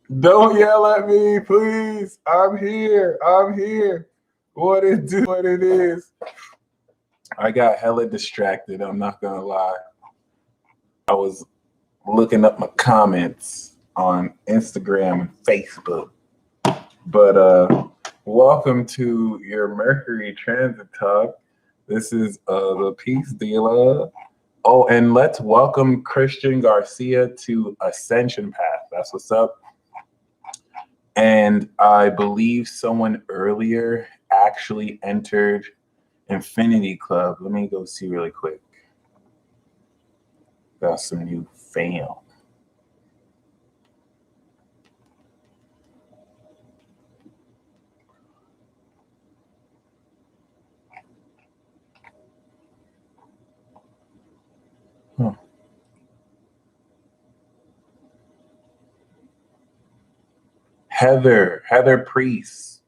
Don't yell at me, please. I'm here. I'm here. What it is. I got hella distracted. I'm not gonna lie. I was looking up my comments on Instagram and Facebook. But welcome to your Mercury transit talk. This is the peace dealer. Oh, and let's welcome Christian Garcia to Ascension Path. That's what's up. And I believe someone earlier actually entered Infinity Club. Let me go see really quick. Got some new fam. Huh. Heather Priest,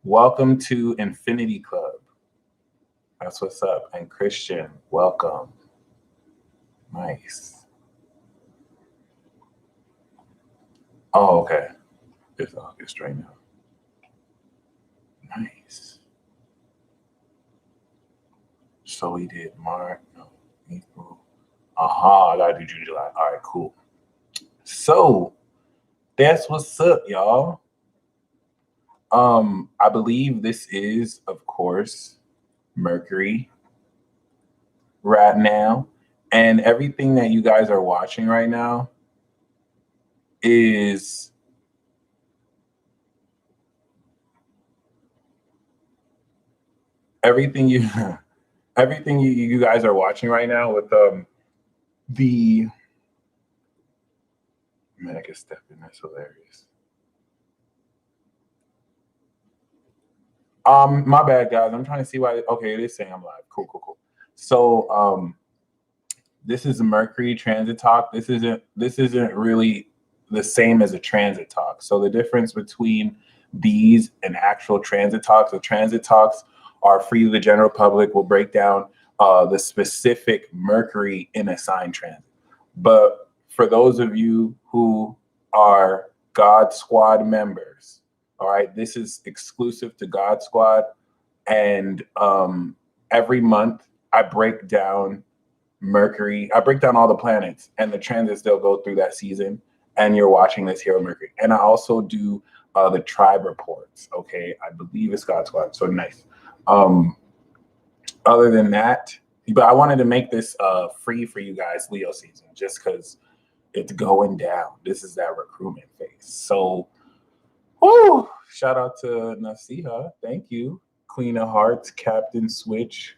welcome to Infinity Club. That's what's up. And Christian, welcome. Nice. Oh, okay. It's August right now. Nice. So we did March, no, April. I gotta do June, July. All right, cool. So that's what's up, y'all. I believe this is, of course, Mercury right now. And everything that you guys are watching right now is everything you everything you guys are watching right now with the man, I can step in, that's hilarious. My bad, guys. I'm trying to see why. Okay, it is saying I'm live. Cool. So, this is a Mercury transit talk. This isn't really the same as a transit talk. So the difference between these and actual transit talks, the transit talks are free to the general public. We'll break down the specific Mercury in a sign transit. But for those of you who are God Squad members, all right, this is exclusive to God Squad. And every month I break down Mercury. I break down all the planets and the transits they'll go through that season. And you're watching this here on Mercury. And I also do the tribe reports. Okay, I believe it's God Squad. So nice. Other than that, but I wanted to make this free for you guys, Leo season, just because it's going down. This is that recruitment phase. So, whoo, shout out to Nasiha. Thank you. Queen of Hearts, Captain Switch,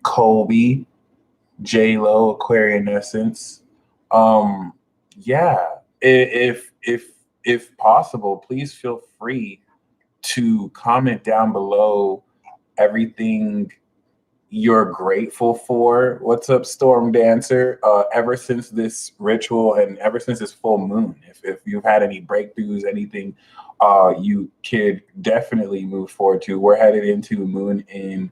Colby, J-Lo, Aquarian Essence. Yeah, if possible, please feel free to comment down below everything you're grateful for. What's up, Storm Dancer? Ever since this ritual and ever since this full moon, if you've had any breakthroughs, anything you could definitely move forward to. We're headed into moon in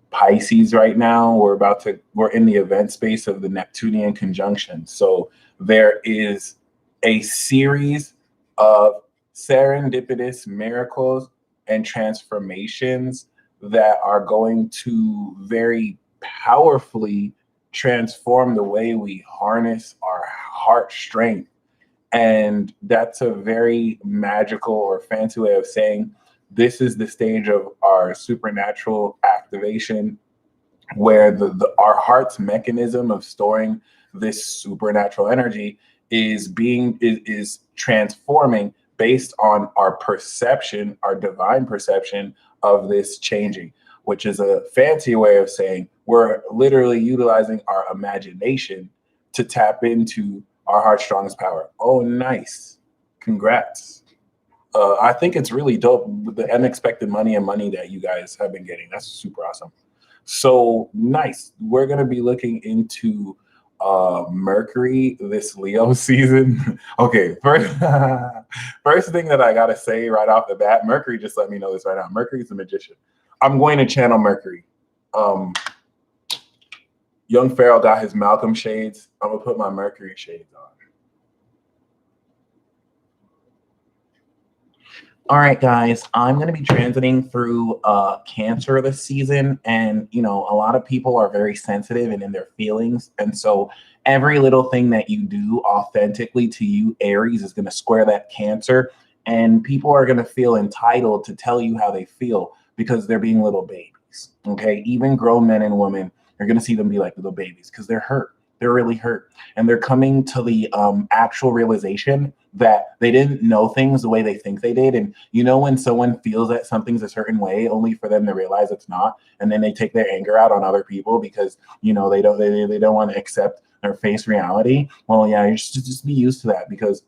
Pisces right now. We're in the event space of the Neptunian conjunction. So there is a series of serendipitous miracles and transformations that are going to very powerfully transform the way we harness our heart strength. And that's a very magical or fancy way of saying this is the stage of our supernatural activation where our heart's mechanism of storing this supernatural energy is transforming based on our perception, our divine perception of this changing, which is a fancy way of saying we're literally utilizing our imagination to tap into our heart's strongest power. Oh, nice. Congrats. I think it's really dope with the unexpected money that you guys have been getting. That's super awesome. So nice. We're going to be looking into Mercury this Leo season. Okay, first thing that I got to say right off the bat, Mercury just let me know this right now. Mercury's a magician. I'm going to channel Mercury. Young Pharaoh got his Malcolm shades. I'm going to put my Mercury shades on. All right, guys, I'm going to be transiting through Cancer this season. And, you know, a lot of people are very sensitive and in their feelings. And so every little thing that you do authentically to you, Aries, is going to square that Cancer. And people are going to feel entitled to tell you how they feel because they're being little babies. Okay. Even grown men and women, you're going to see them be like little babies because they're hurt. They're really hurt. And they're coming to the actual realization that they didn't know things the way they think they did. And you know, when someone feels that something's a certain way, only for them to realize it's not, and then they take their anger out on other people because you know they don't want to accept or face reality. Well, yeah, you should just be used to that because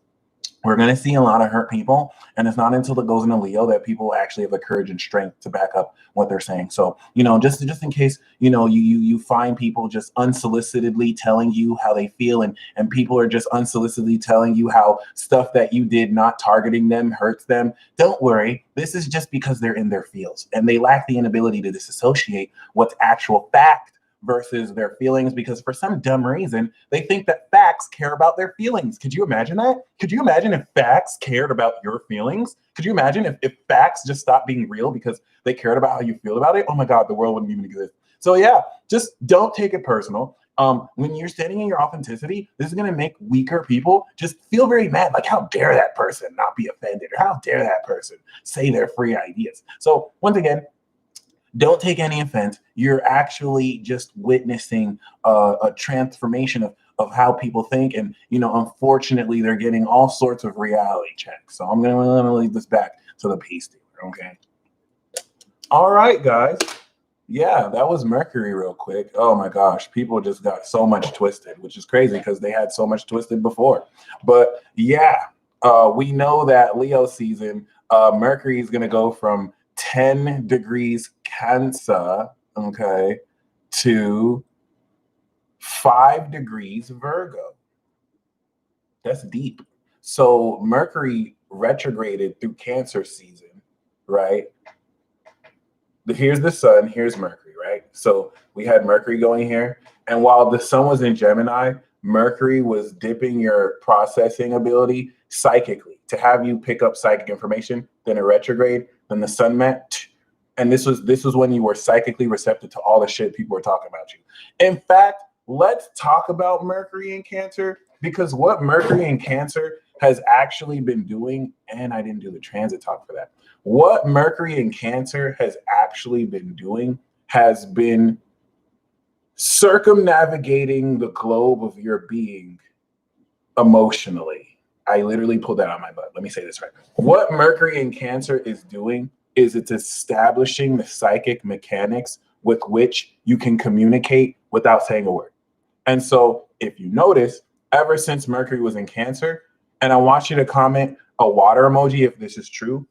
we're going to see a lot of hurt people, and it's not until it goes into Leo that people actually have the courage and strength to back up what they're saying. So, you know, just in case, you know, you find people just unsolicitedly telling you how they feel, and people are just unsolicitedly telling you how stuff that you did not targeting them hurts them. Don't worry, this is just because they're in their fields and they lack the inability to disassociate what's actual fact versus their feelings, because for some dumb reason they think that facts care about their feelings. Could you imagine that? Could you imagine if facts cared about your feelings? Could you imagine if facts just stopped being real because they cared about how you feel about it? Oh my God, the world wouldn't even exist. So yeah, just don't take it personal. When you're standing in your authenticity, this is going to make weaker people just feel very mad. Like, how dare that person not be offended? Or how dare that person say their free ideas? So once again, don't take any offense. You're actually just witnessing a transformation of how people think. And, you know, unfortunately, they're getting all sorts of reality checks. So I'm going to leave this back to the peace dealer. Okay. All right, guys. Yeah, that was Mercury real quick. Oh my gosh. People just got so much twisted, which is crazy because they had so much twisted before. But yeah, we know that Leo season, Mercury is going to go from 10 degrees Cancer, okay, to 5 degrees Virgo. That's deep. So Mercury retrograded through Cancer season, right? Here's the sun, here's Mercury, right? So we had Mercury going here. And while the sun was in Gemini, Mercury was dipping your processing ability psychically to have you pick up psychic information. Then a retrograde, then the sun met. And this was when you were psychically receptive to all the shit people were talking about you. In fact, let's talk about Mercury in Cancer, because what Mercury in Cancer has actually been doing, and I didn't do the transit talk for that. What Mercury in Cancer has actually been doing has been circumnavigating the globe of your being emotionally. I literally pulled that out of my butt. Let me say this right. What Mercury in Cancer is doing is it's establishing the psychic mechanics with which you can communicate without saying a word. And so if you notice, ever since Mercury was in Cancer, and I want you to comment a water emoji if this is true,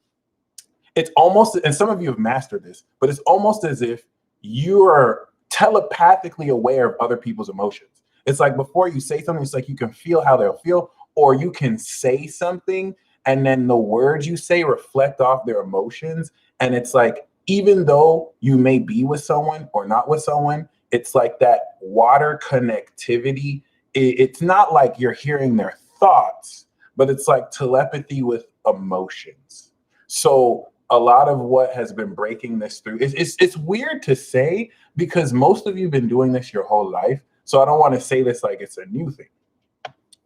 it's almost, and some of you have mastered this, but it's almost as if you are telepathically aware of other people's emotions. It's like before you say something, it's like you can feel how they'll feel, or you can say something and then the words you say reflect off their emotions. And it's like, even though you may be with someone or not with someone, it's like that water connectivity. It's not like you're hearing their thoughts, but it's like telepathy with emotions. So a lot of what has been breaking this through, it's weird to say because most of you have been doing this your whole life. So I don't want to say this like it's a new thing.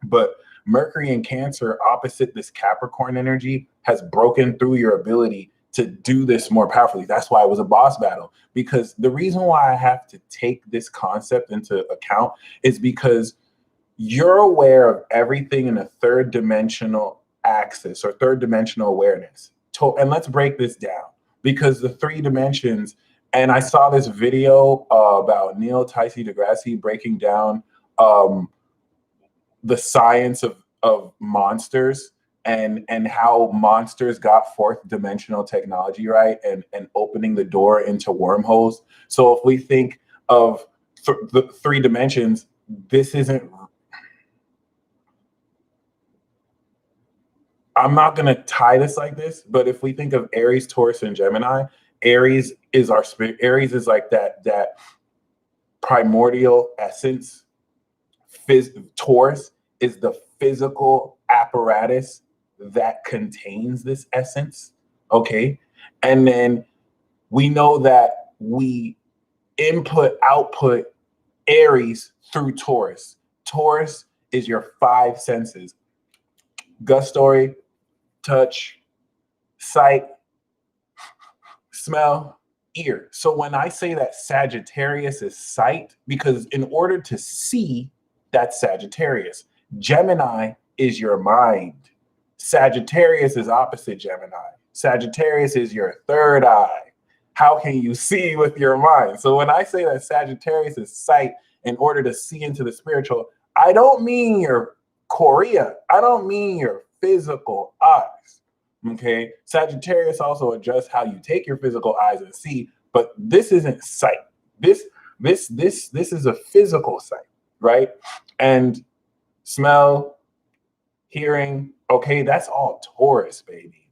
But Mercury in Cancer opposite this Capricorn energy has broken through your ability to do this more powerfully. That's why it was a boss battle. Because the reason why I have to take this concept into account is because you're aware of everything in a third dimensional axis or third dimensional awareness. And let's break this down because the 3 dimensions, and I saw this video about Neil Tyson deGrasse breaking down the science of monsters and how monsters got 4th dimensional technology, right? And opening the door into wormholes. So if we think of the 3 dimensions, this isn't, I'm not going to tie this like this, but if we think of Aries, Taurus, and Gemini, Aries is our spirit. Aries is like that primordial essence. Taurus is the physical apparatus that contains this essence. Okay. And then we know that we output Aries through Taurus. Taurus is your 5 senses: gustory, touch, sight, smell, ear. So when I say that Sagittarius is sight, because in order to see, that's Sagittarius. Gemini is your mind. Sagittarius is opposite Gemini. Sagittarius is your third eye. How can you see with your mind? So when I say that Sagittarius is sight, in order to see into the spiritual, I don't mean your Korea. I don't mean your physical eyes. Okay. Sagittarius also adjusts how you take your physical eyes and see, but this isn't sight. This is a physical sight, right? And smell, hearing, okay, that's all Taurus, baby.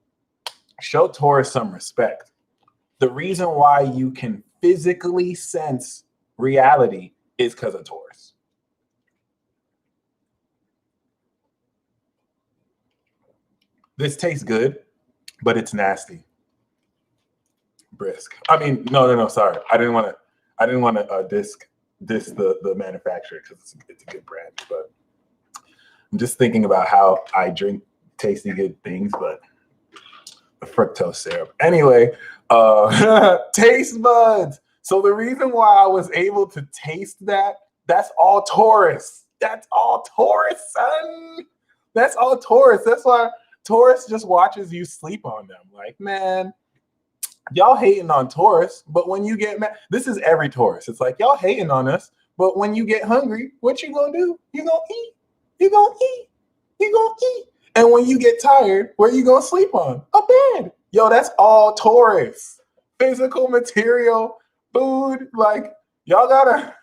Show Taurus some respect. The reason why you can physically sense reality is because of Taurus. This tastes good, but it's nasty. Brisk. I mean, no. Sorry, I didn't want to diss the manufacturer because it's a good brand. But I'm just thinking about how I drink tasty good things, but the fructose syrup. Anyway, taste buds. So the reason why I was able to taste that's all Taurus. That's all Taurus, son. That's all Taurus. That's why Taurus just watches you sleep on them. Like, man, y'all hating on Taurus, but when you get mad, this is every Taurus. It's like, y'all hating on us, but when you get hungry, what you gonna do? You gonna eat. You gonna eat. You gonna eat. And when you get tired, where you gonna sleep on? A bed. Yo, that's all Taurus. Physical, material, food. Like, y'all gotta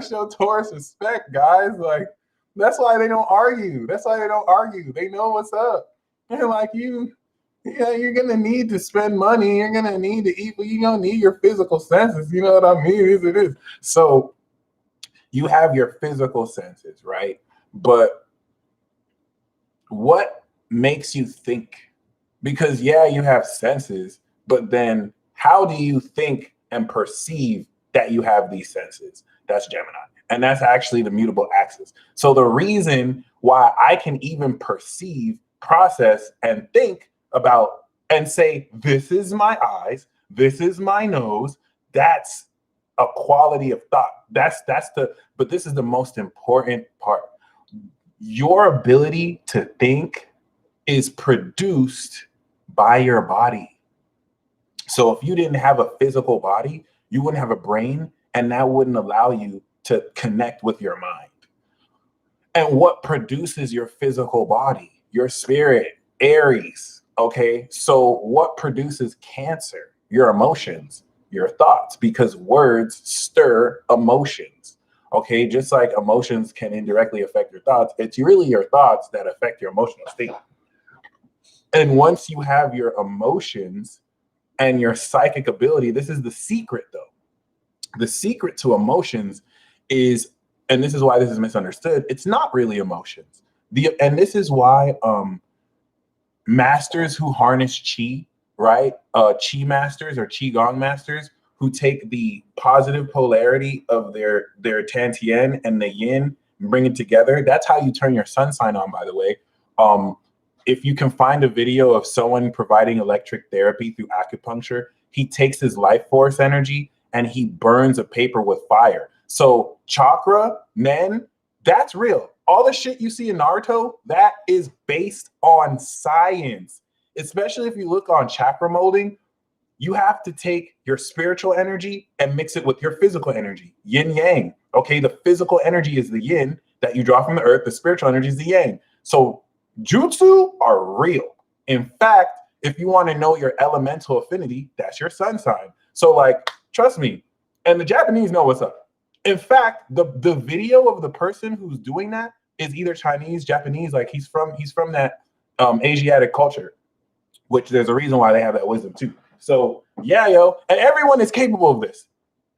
show Taurus respect, guys. Like, that's why they don't argue. They know what's up. They're like, you're gonna need to spend money. You're gonna need to eat, but you're gonna need your physical senses. You know what I mean? It is. So you have your physical senses, right? But what makes you think? Because yeah, you have senses, but then how do you think and perceive that you have these senses? That's Gemini. And that's actually the mutable axis. So the reason why I can even perceive, process, and think about and say, this is my eyes, this is my nose, that's a quality of thought. But this is the most important part. Your ability to think is produced by your body. So if you didn't have a physical body, you wouldn't have a brain, and that wouldn't allow you to connect with your mind. And what produces your physical body? Your spirit, Aries. Okay, so what produces Cancer? Your emotions, your thoughts, because words stir emotions. Okay, just like emotions can indirectly affect your thoughts, it's really your thoughts that affect your emotional state. And once you have your emotions and your psychic ability, this is the secret though. The secret to emotions is, and this is why this is misunderstood, it's not really emotions. And this is why masters who harness chi, right? Chi masters or qigong masters who take the positive polarity of their Tantien and the yin and bring it together. That's how you turn your sun sign on, by the way. If you can find a video of someone providing electric therapy through acupuncture, he takes his life force energy and he burns a paper with fire. So chakra, nen, that's real. All the shit you see in Naruto, that is based on science. Especially if you look on chakra molding, you have to take your spiritual energy and mix it with your physical energy, yin yang. Okay, the physical energy is the yin that you draw from the earth. The spiritual energy is the yang. So jutsu are real. In fact, if you want to know your elemental affinity, that's your sun sign. So like, trust me, and the Japanese know what's up. In fact, the video of the person who's doing that is either Chinese, Japanese, like he's from that Asiatic culture, which there's a reason why they have that wisdom too. So yeah, yo, and everyone is capable of this.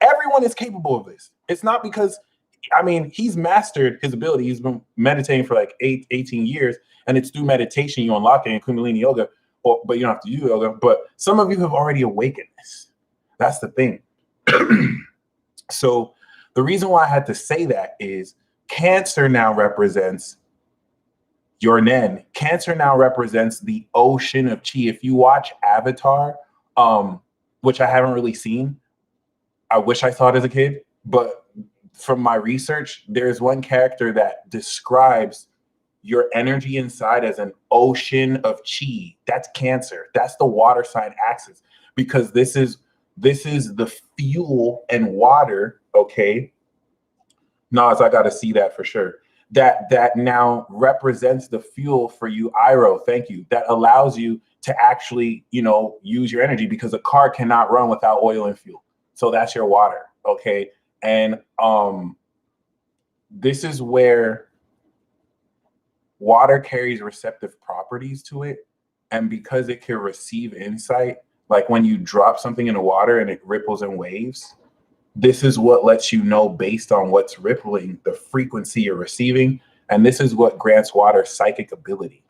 Everyone is capable of this. It's not because I mean, he's mastered his ability. He's been meditating for like 18 years, and it's through meditation you unlock it in Kundalini yoga, but you don't have to do yoga. But some of you have already awakened this. That's the thing. So the reason why I had to say that is Cancer now represents your Nen. Cancer now represents the ocean of chi. If you watch Avatar, which I haven't really seen, I wish I saw it as a kid, but from my research, there's one character that describes your energy inside as an ocean of chi. That's Cancer. That's the water sign axis, because this is the fuel and water. Okay, Nas, I got to see that for sure. That now represents the fuel for you, Iro. Thank you. That allows you to actually, use your energy, because a car cannot run without oil and fuel. So that's your water. Okay. And this is where water carries receptive properties to it. And because it can receive insight, like when you drop something in the water and it ripples in waves, this is what lets you know, based on what's rippling, the frequency you're receiving. And this is what grants water psychic ability.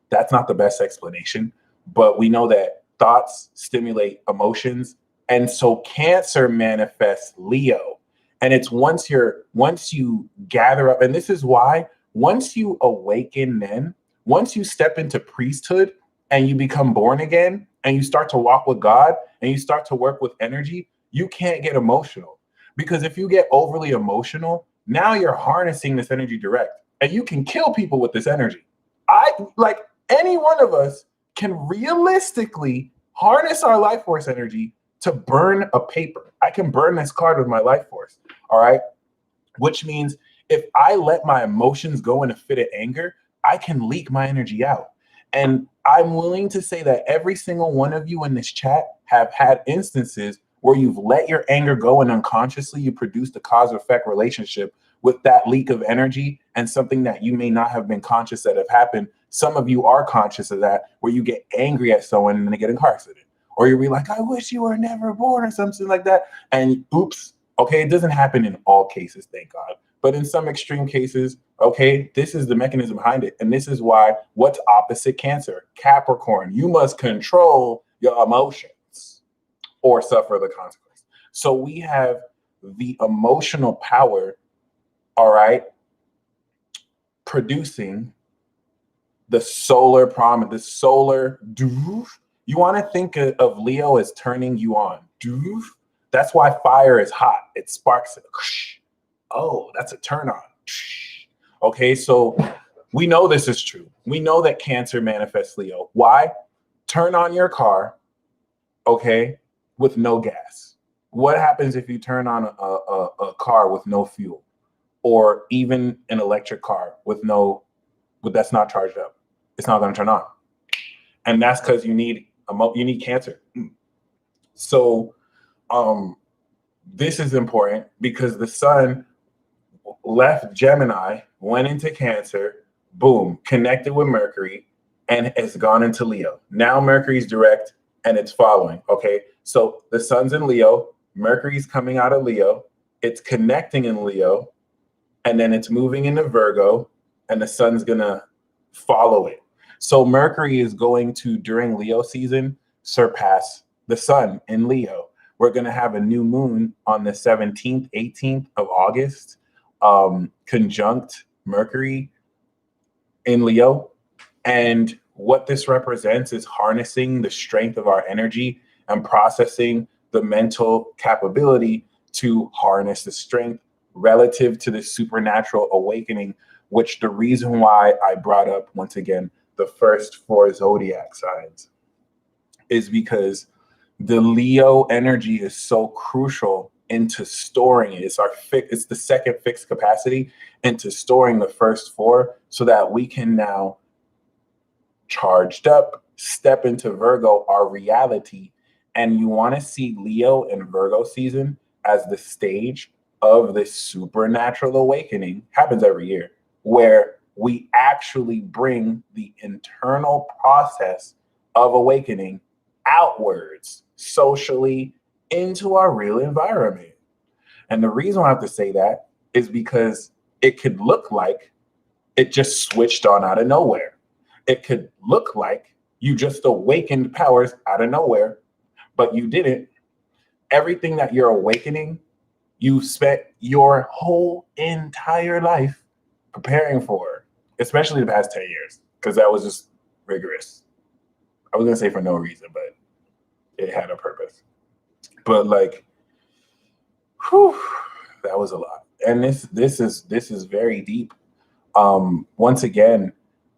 That's not the best explanation, but we know that thoughts stimulate emotions. And so Cancer manifests Leo. And it's once you gather up, and this is why once you awaken, then once you step into priesthood and you become born again and you start to walk with God and you start to work with energy, you can't get emotional. Because if you get overly emotional, now you're harnessing this energy direct, and you can kill people with this energy. Any one of us can realistically harness our life force energy to burn a paper. I can burn this card with my life force. All right. Which means if I let my emotions go in a fit of anger, I can leak my energy out. And I'm willing to say that every single one of you in this chat have had instances where you've let your anger go and unconsciously you produced a cause effect relationship with that leak of energy, and something that you may not have been conscious that have happened. Some of you are conscious of that, where you get angry at someone and then they get in a car accident. Or you'll be like, I wish you were never born, or something like that. And oops, okay, it doesn't happen in all cases, thank God. But in some extreme cases, okay, this is the mechanism behind it. And this is why, what's opposite Cancer? Capricorn. You must control your emotions or suffer the consequence. So we have the emotional power, all right, producing the solar promise, the solar doof. You want to think of Leo as turning you on. Doof. That's why fire is hot. It sparks it. Oh, that's a turn on. Okay, so we know this is true. We know that Cancer manifests Leo. Why? Turn on your car, okay, with no gas. What happens if you turn on a car with no fuel? Or even an electric car that's not charged up? It's not going to turn on. And that's because you need Cancer. So this is important because the sun left Gemini, went into Cancer, boom, connected with Mercury, and has gone into Leo. Now Mercury's direct and it's following. Okay, so the sun's in Leo, Mercury's coming out of Leo, it's connecting in Leo, and then it's moving into Virgo, and the sun's gonna follow it. So Mercury is going to, during Leo season, surpass the sun in Leo. We're gonna have a new moon on the 17th, 18th of August, conjunct Mercury in Leo. And what this represents is harnessing the strength of our energy and processing the mental capability to harness the strength relative to the supernatural awakening, which the reason why I brought up, once again, the first 4 zodiac signs is because the Leo energy is so crucial into storing it. It's the second fixed capacity into storing the first 4, so that we can now, charged up, step into Virgo, our reality. And you want to see Leo and Virgo season as the stage of this supernatural awakening. Happens every year, where we actually bring the internal process of awakening outwards, socially, into our real environment. And the reason I have to say that is because it could look like it just switched on out of nowhere. It could look like you just awakened powers out of nowhere, but you didn't. Everything that you're awakening, you spent your whole entire life preparing for, especially the past 10 years, because that was just rigorous. I was going to say for no reason, but it had a purpose. But like, whew, that was a lot. And this is very deep. Once again,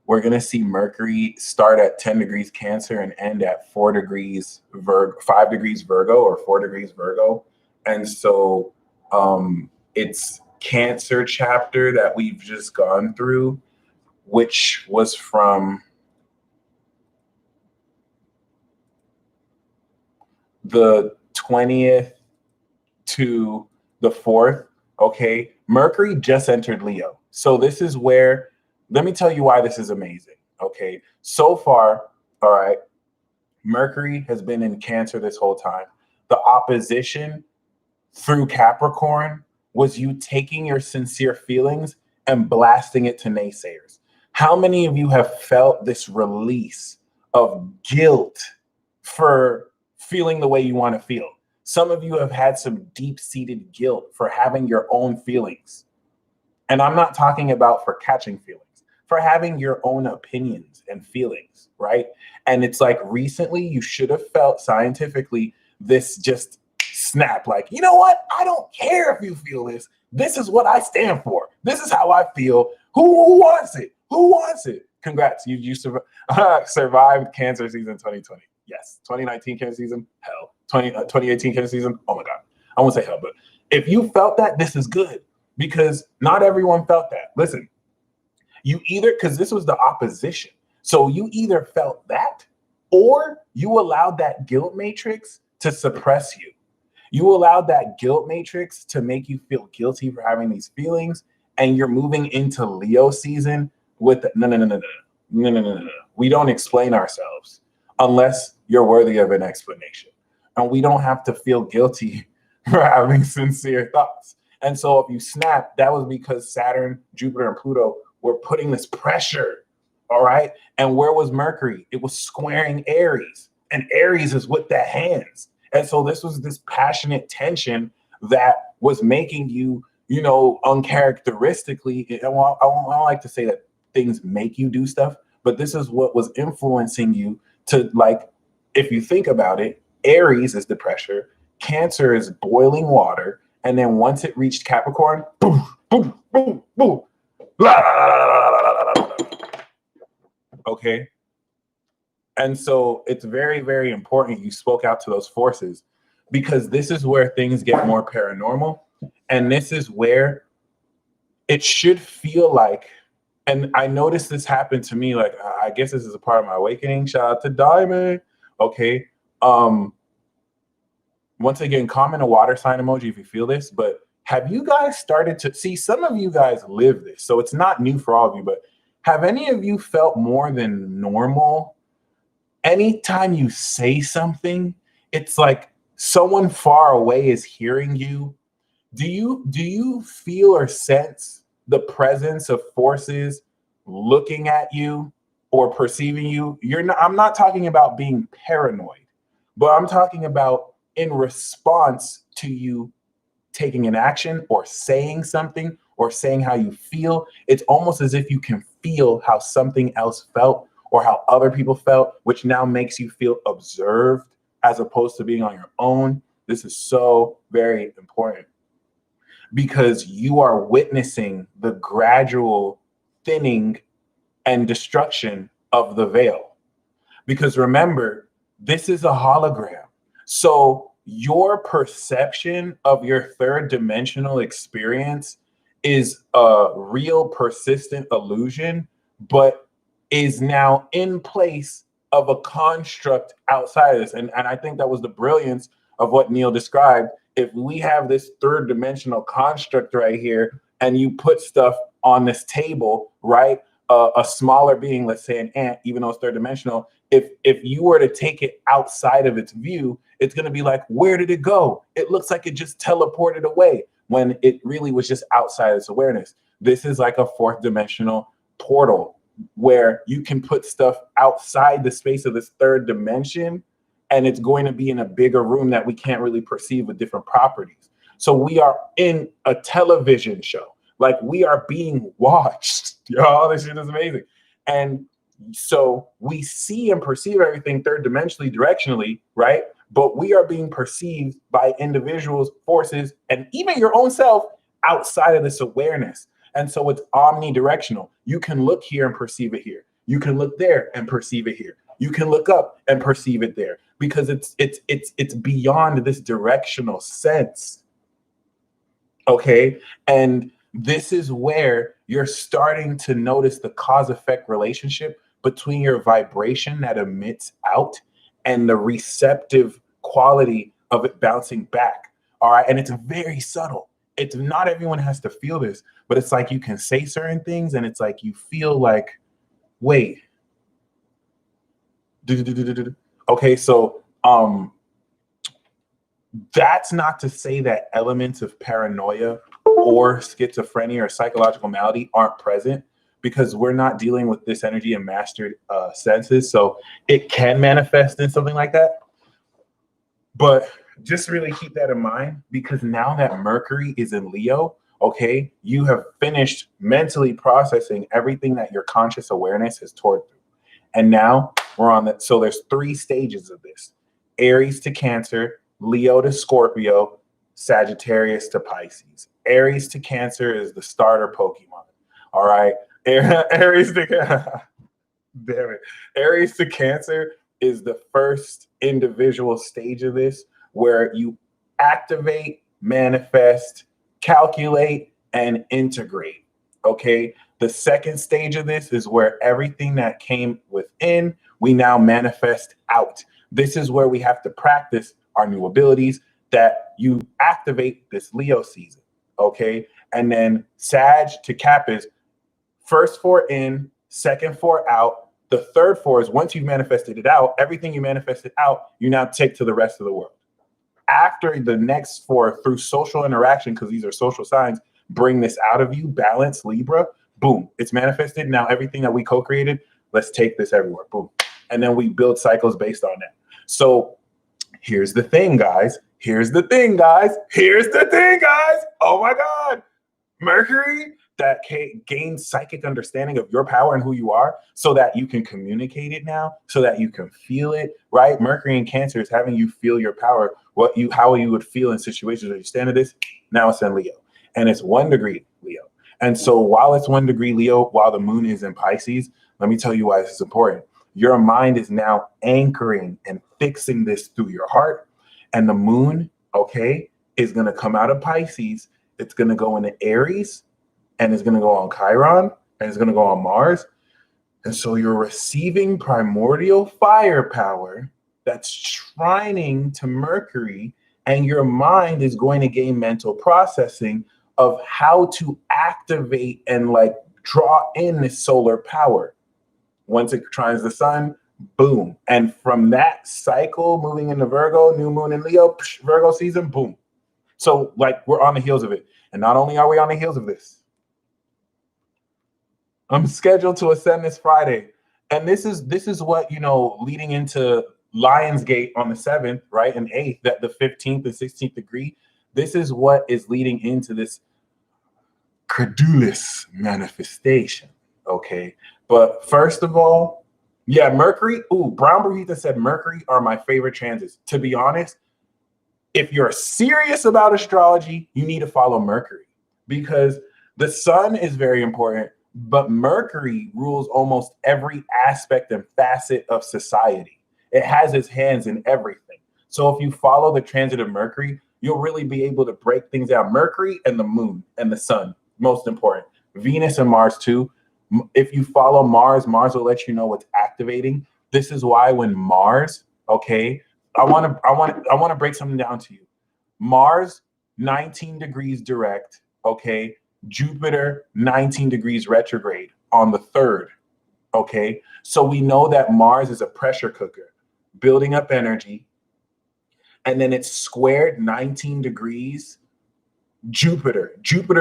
we're going to see Mercury start at 10 degrees Cancer and end at 4 degrees 5 degrees Virgo, or 4 degrees Virgo. And so it's Cancer chapter that we've just gone through, which was from the 20th to the 4th. Okay, Mercury just entered Leo. So this is where, let me tell you why this is amazing. Okay, so far, all right, Mercury has been in Cancer this whole time. The opposition through Capricorn was you taking your sincere feelings and blasting it to naysayers. How many of you have felt this release of guilt for feeling the way you want to feel? Some of you have had some deep-seated guilt for having your own feelings. And I'm not talking about for catching feelings, for having your own opinions and feelings, right? And it's like recently you should have felt scientifically this just snap, like, you know what? I don't care if you feel this. This is what I stand for. This is how I feel. Who wants it? Who wants it? Congrats. You survived Cancer season 2020. Yes. 2019 Cancer season, hell. 2018 Cancer season, oh my God. I won't say hell, but if you felt that, this is good, because not everyone felt that. Listen, you either, because this was the opposition. So you either felt that, or you allowed that guilt matrix to suppress you. You allowed that guilt matrix to make you feel guilty for having these feelings, and you're moving into Leo season with no. We don't explain ourselves unless you're worthy of an explanation. And we don't have to feel guilty for having sincere thoughts. And so if you snap, that was because Saturn, Jupiter, and Pluto were putting this pressure, all right? And where was Mercury? It was squaring Aries, and Aries is with the hands. And so this was this passionate tension that was making you, you know, uncharacteristically, I don't like to say that things make you do stuff, but this is what was influencing you to, like, if you think about it, Aries is the pressure, Cancer is boiling water, and then once it reached Capricorn, boom, boom, boom, boom, la, la, la, la, la, la, la, la. Okay? And so it's very, very important you spoke out to those forces, because this is where things get more paranormal, and this is where it should feel like, and I noticed this happened to me, like, I guess this is a part of my awakening. Shout out to Diamond. Okay. Once again, comment a water sign emoji if you feel this, but have you guys started to see, some of you guys live this, so it's not new for all of you, but have any of you felt more than normal? Anytime you say something, it's like someone far away is hearing you. Do you feel or sense the presence of forces looking at you or perceiving you? I'm not talking about being paranoid, but I'm talking about in response to you taking an action or saying something or saying how you feel. It's almost as if you can feel how something else felt or how other people felt, which now makes you feel observed as opposed to being on your own. This is so very important, because you are witnessing the gradual thinning and destruction of the veil. Because remember, this is a hologram. So your perception of your third dimensional experience is a real persistent illusion, but is now in place of a construct outside of this. And I think that was the brilliance of what Neil described. If we have this third dimensional construct right here, and you put stuff on this table, right? A smaller being, let's say an ant, even though it's third dimensional, if you were to take it outside of its view, it's going to be like, where did it go? It looks like it just teleported away. when it really was just outside its awareness. This is like a fourth dimensional portal where you can put stuff outside the space of this third dimension, and it's going to be in a bigger room that we can't really perceive with different properties. So we are in a television show. Like, we are being watched. Y'all, this shit is amazing. And so we see and perceive everything third dimensionally, directionally, right? But we are being perceived by individuals, forces, and even your own self outside of this awareness. And so it's omnidirectional. You can look here and perceive it here. You can look there and perceive it here. You can look up and perceive it there, because it's beyond this directional sense. Okay? And this is where you're starting to notice the cause-effect relationship between your vibration that emits out and the receptive quality of it bouncing back. All right. And it's very subtle. It's not everyone has to feel this, but it's like you can say certain things and it's like you feel like, wait. Okay, so that's not to say that elements of paranoia or schizophrenia or psychological malady aren't present, because we're not dealing with this energy in mastered senses. So it can manifest in something like that. But just really keep that in mind, because now that Mercury is in Leo, okay, you have finished mentally processing everything that your conscious awareness has toured through. And now we're on that. So there's 3 stages of this: Aries to Cancer, Leo to Scorpio, Sagittarius to Pisces. Aries to Cancer is the starter Pokemon. All right. Aries to damn it. Aries to Cancer is the first individual stage of this, where you activate, manifest, calculate, and integrate. Okay. The second stage of this is where everything that came within, we now manifest out. This is where we have to practice our new abilities that you activate this Leo season. Okay. And then Sag to Cap is first 4 in, second 4 out. The third 4 is once you've manifested it out, everything you manifested out, you now take to the rest of the world. After the next 4, through social interaction, because these are social signs, bring this out of you, balance, Libra, boom, it's manifested. Now everything that we co-created, let's take this everywhere, boom. And then we build cycles based on that. So here's the thing, guys. Here's the thing, guys. Here's the thing, guys. Oh my God. Mercury that gains psychic understanding of your power and who you are, so that you can communicate it now, so that you can feel it, right? Mercury in Cancer is having you feel your power, how you would feel in situations where you stand at this. Now it's in Leo, and it's 1 degree Leo. And so while it's 1 degree Leo, while the moon is in Pisces, let me tell you why this is important. Your mind is now anchoring and fixing this through your heart, and the moon, okay, is going to come out of Pisces. It's going to go into Aries, and it's going to go on Chiron, and it's going to go on Mars. And so you're receiving primordial firepower that's trining to Mercury, and your mind is going to gain mental processing of how to activate and like draw in this solar power. Once it trines the sun, boom. And from that cycle, moving into Virgo, new moon in Leo, Virgo season, boom. So like we're on the heels of it. And not only are we on the heels of this, I'm scheduled to ascend this Friday. And this is what, leading into Lionsgate on the 7th, right? And 8th, that the 15th and 16th degree. This is what is leading into this credulous manifestation. Okay. But first of all, yeah, Mercury. Ooh, Brown Burrito said Mercury are my favorite transits. To be honest, if you're serious about astrology, you need to follow Mercury, because the sun is very important, but Mercury rules almost every aspect and facet of society. It has its hands in everything. So if you follow the transit of Mercury, you'll really be able to break things down. Mercury and the moon and the sun, most important. Venus and Mars too. If you follow Mars, Mars will let you know what's activating. This is why when Mars, okay, I want to break something down to you. Mars, 19 degrees direct, okay? Jupiter, 19 degrees retrograde on the 3rd, okay? So we know that Mars is a pressure cooker, building up energy, and then it's squared 19 degrees Jupiter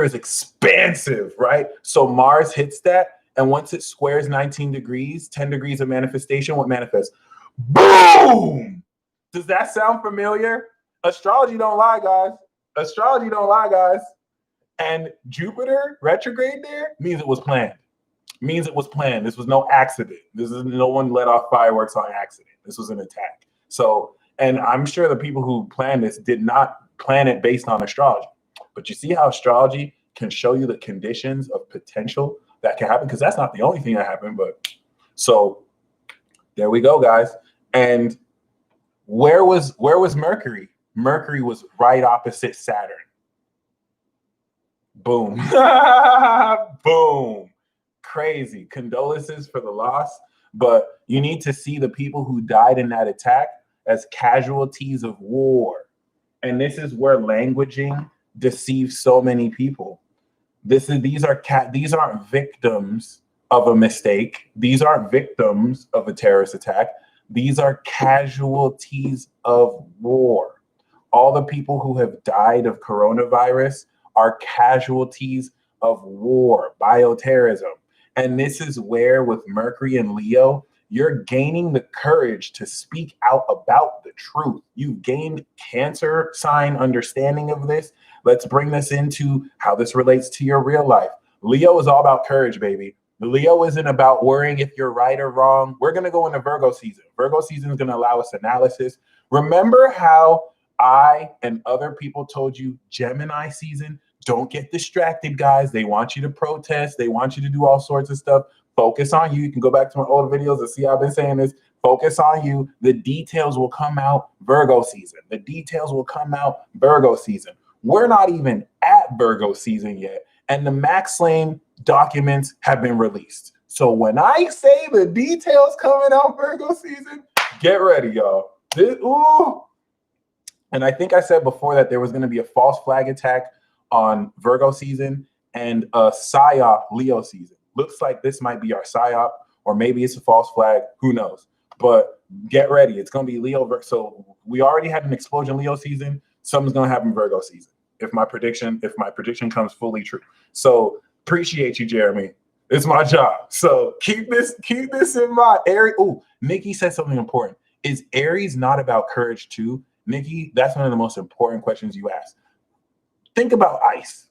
is expansive, right? So Mars hits that, and once it squares 19 degrees, 10 degrees of manifestation, what manifests? Boom! Does that sound familiar? Astrology don't lie, guys. Astrology don't lie, guys. And Jupiter retrograde there means it was planned. Means it was planned. This was no accident. This is no one let off fireworks on accident. This was an attack. So, and I'm sure the people who planned this did not plan it based on astrology. But you see how astrology can show you the conditions of potential that can happen, because that's not the only thing that happened. But so there we go, guys. And where was Mercury? Mercury was right opposite Saturn. Boom. Boom. Crazy. Condolences for the loss. But you need to see the people who died in that attack as casualties of war. And this is where languaging deceives so many people. These aren't victims of a mistake. These aren't victims of a terrorist attack. These are casualties of war. All the people who have died of coronavirus are casualties of war, bioterrorism. And this is where, with Mercury and Leo, you're gaining the courage to speak out about the truth. You've gained Cancer sign understanding of this. Let's bring this into how this relates to your real life. Leo is all about courage, baby. Leo isn't about worrying if you're right or wrong. We're going to go into Virgo season. Virgo season is going to allow us analysis. Remember how I and other people told you Gemini season? Don't get distracted, guys. They want you to protest. They want you to do all sorts of stuff. Focus on you. You can go back to my old videos and see how I've been saying this. Focus on you. The details will come out Virgo season. The details will come out Virgo season. We're not even at Virgo season yet, and the Max Lane documents have been released. So when I say the details coming out Virgo season, get ready, y'all. And I think I said before that there was going to be a false flag attack on Virgo season and a PSYOP Leo season. Looks like this might be our PSYOP, or maybe it's a false flag. Who knows? But get ready. It's going to be Leo. So we already had an explosion Leo season. Something's going to happen Virgo season if my prediction comes fully true. So appreciate you, Jeremy. It's my job. So keep this in mind. Aries. Oh, Nikki said something important. Is Aries not about courage too? Nikki, that's one of the most important questions you ask. Think about ice.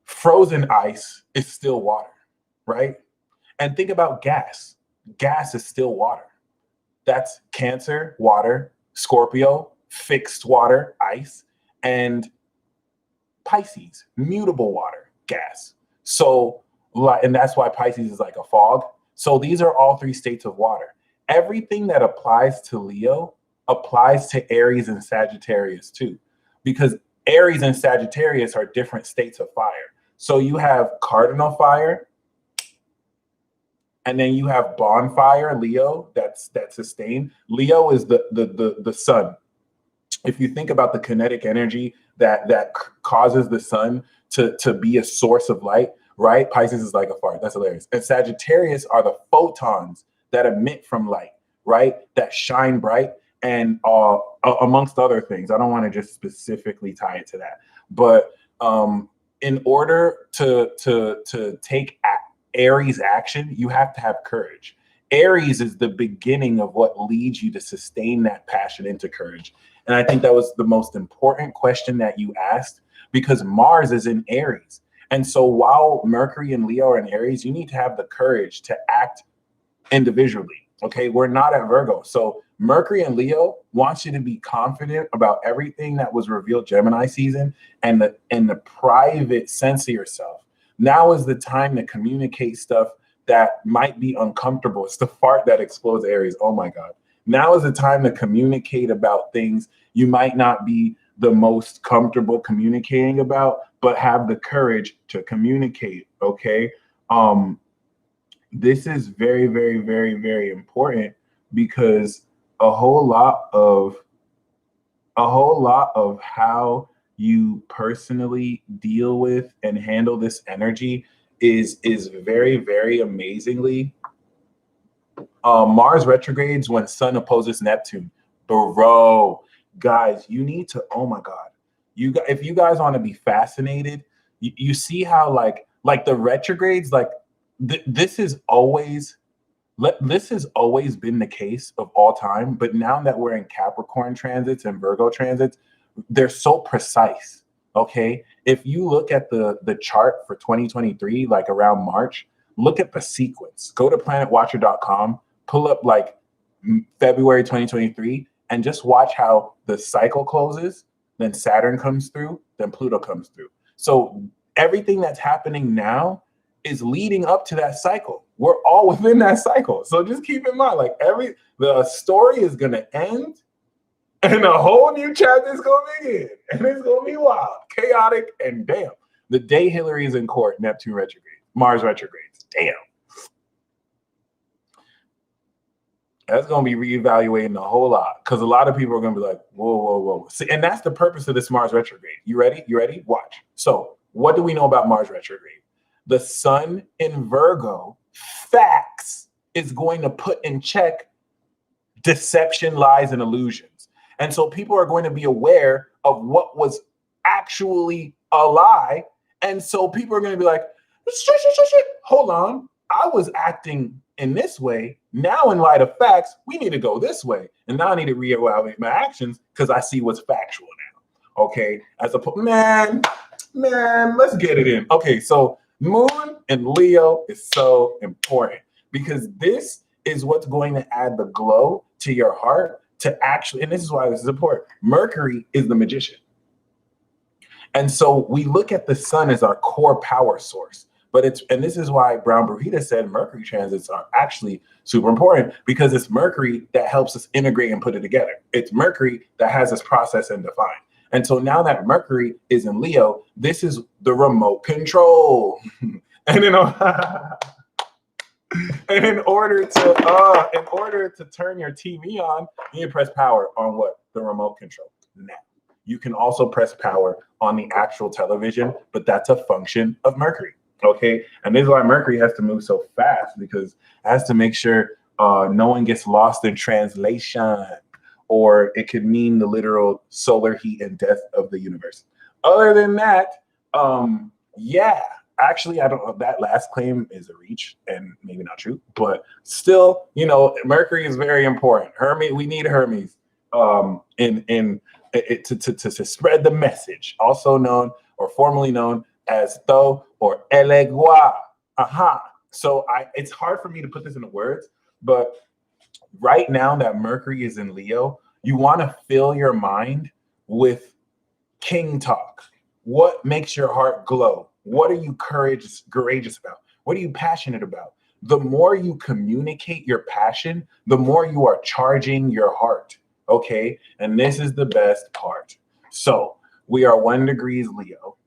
Frozen ice is still water, right? And think about gas. Gas is still water. That's Cancer, water, Scorpio, fixed water, ice, and Pisces, mutable water, gas. So, and that's why Pisces is like a fog. So these are all three states of water. Everything that applies to Leo applies to Aries and Sagittarius too, because Aries and Sagittarius are different states of fire. So you have cardinal fire, and then you have bonfire, Leo, that's sustained. Leo is the sun. If you think about the kinetic energy that causes the sun to be a source of light, right? Pisces is like a fire. That's hilarious. And Sagittarius are the photons that emit from light, right? That shine bright, and amongst other things. I don't want to just specifically tie it to that. But in order to take Aries action, you have to have courage. Aries is the beginning of what leads you to sustain that passion into courage. And I think that was the most important question that you asked, because Mars is in Aries. And so while Mercury and Leo are in Aries, you need to have the courage to act individually. Okay, we're not at Virgo. So Mercury and Leo wants you to be confident about everything that was revealed Gemini season and the private sense of yourself. Now is the time to communicate stuff that might be uncomfortable. It's the fart that explodes Aries. Oh my God. Now is the time to communicate about things you might not be the most comfortable communicating about, but have the courage to communicate. Okay. This is very, very, very, very important, because a whole lot of how you personally deal with and handle this energy is very, very amazingly. Mars retrogrades when Sun opposes Neptune. Bro, guys, you need to, oh my God, if you guys want to be fascinated, you see how like the retrogrades, like this is always, this has always been the case of all time, but now that we're in Capricorn transits and Virgo transits, they're so precise. Okay, if you look at the chart for 2023, like around March, look at the sequence. Go to planetwatcher.com, pull up like February 2023, and just watch how the cycle closes. Then Saturn comes through, then Pluto comes through. So everything that's happening now is leading up to that cycle. We're all within that cycle. So just keep in mind, like the story is gonna end and a whole new chapter is gonna begin. And it's gonna be wild, chaotic, and damn. The day Hillary is in court, Neptune retrograde, Mars retrogrades. Damn. That's gonna be reevaluating a whole lot, because a lot of people are gonna be like, whoa, whoa, whoa. See, and that's the purpose of this Mars retrograde. You ready? You ready? Watch. So what do we know about Mars retrograde? The sun in Virgo, facts, is going to put in check deception, lies, and illusions. And so people are going to be aware of what was actually a lie. And so people are going to be like, shit, hold on. I was acting in this way. Now, in light of facts, we need to go this way. And now I need to reevaluate my actions because I see what's factual now. Okay. Man, let's get it in. Okay. So Moon and Leo is so important because this is what's going to add the glow to your heart to actually, and this is why this is important. Mercury is the magician. And so we look at the sun as our core power source. But and this is why Brown Burrito said Mercury transits are actually super important, because it's Mercury that helps us integrate and put it together. It's Mercury that has us process and define. And so now that Mercury is in Leo, this is the remote control. And in order to turn your TV on, you press power on what? The remote control. Now, you can also press power on the actual television, but that's a function of Mercury. Okay, and this is why Mercury has to move so fast, because it has to make sure no one gets lost in translation, or it could mean the literal solar heat and death of the universe. Other than that, yeah, actually, I don't know. That last claim is a reach and maybe not true, but still, Mercury is very important. Hermes, we need Hermes to spread the message, also known or formerly known as Tho or Elegua. So it's hard for me to put this into words, but right now that Mercury is in Leo, you want to fill your mind with king talk. What makes your heart glow? What are you courageous about? What are you passionate about? The more you communicate your passion, the more you are charging your heart. Okay. And this is the best part. So we are 1 degree Leo.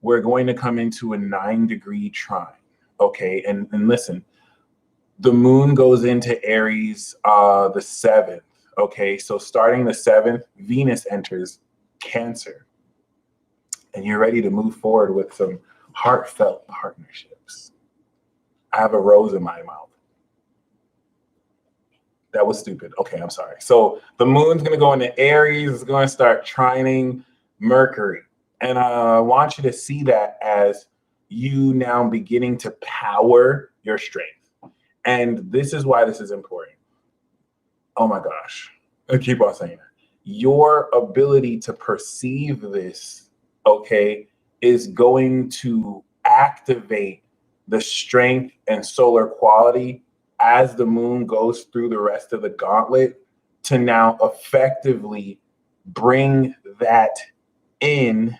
We're going to come into a 9-degree trine. Okay. And listen, the moon goes into Aries the 7th. Okay. So starting the 7th, Venus enters Cancer. And you're ready to move forward with some heartfelt partnerships. I have a rose in my mouth. That was stupid. Okay, I'm sorry. So the moon's going to go into Aries. It's going to start trining Mercury. And I want you to see that as you now beginning to power your strength. And this is why this is important. Oh my gosh. I keep on saying that. Your ability to perceive this, okay, is going to activate the strength and solar quality as the moon goes through the rest of the gauntlet to now effectively bring that in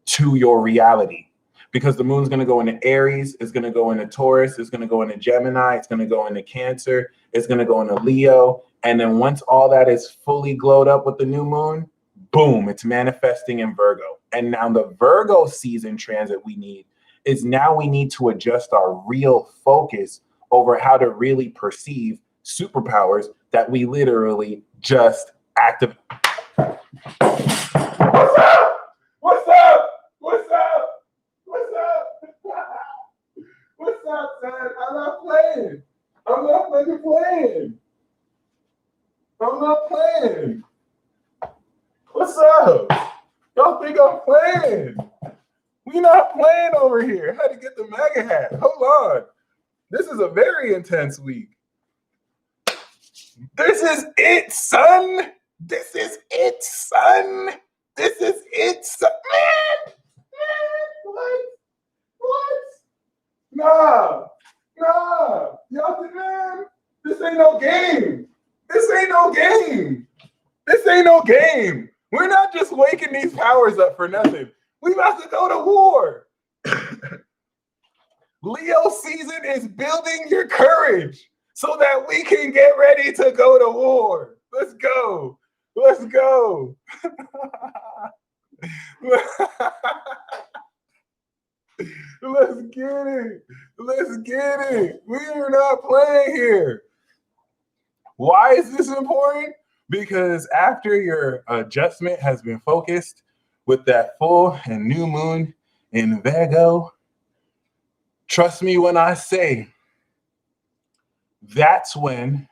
to your reality. Because the moon's going to go into Aries, it's going to go into Taurus, it's going to go into Gemini, it's going to go into Cancer, it's going to go into Leo. And then once all that is fully glowed up with the new moon, boom, it's manifesting in Virgo. And now the Virgo season transit we need is now we need to adjust our real focus over how to really perceive superpowers that we literally just activate. What's up? What's up? What's up? What's up, son? I'm not playing. I'm not fucking playing. I'm not playing. What's up? Y'all think I'm playing? We not playing over here. I had to get the MAGA hat. Hold on. This is a very intense week. This is it, son. This is it, son. This is it, son. Man, what? Nah. Y'all think, man, this ain't no game. This ain't no game. This ain't no game. We're not just waking these powers up for nothing. We about to go to war. Leo season is building your courage so that we can get ready to go to war. Let's go. Let's go. Let's get it. Let's get it. We are not playing here. Why is this important? Because after your adjustment has been focused with that full and new moon in Virgo, trust me when I say, that's when,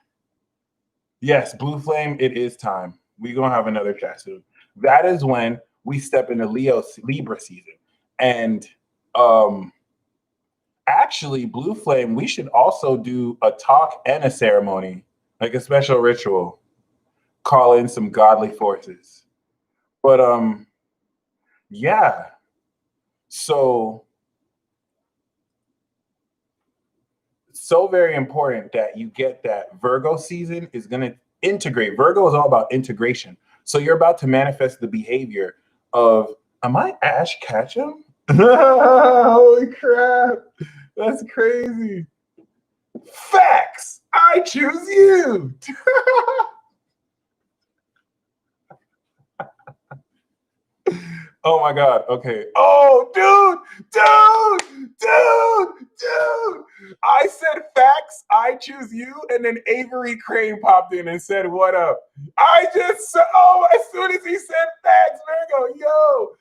yes, Blue Flame, it is time. We're going to have another chat soon. That is when we step into Libra season. And actually, Blue Flame, we should also do a talk and a ceremony, like a special ritual. Call in some godly forces. But yeah. So very important that you get that Virgo season is going to integrate. Virgo is all about integration. So you're about to manifest the behavior of, am I Ash Ketchum? Holy crap. That's crazy. Facts. I choose you. Oh my God. Okay. Oh, dude. I said facts. I choose you. And then Avery Crane popped in and said, what up? As soon as he said facts, Virgo, yo,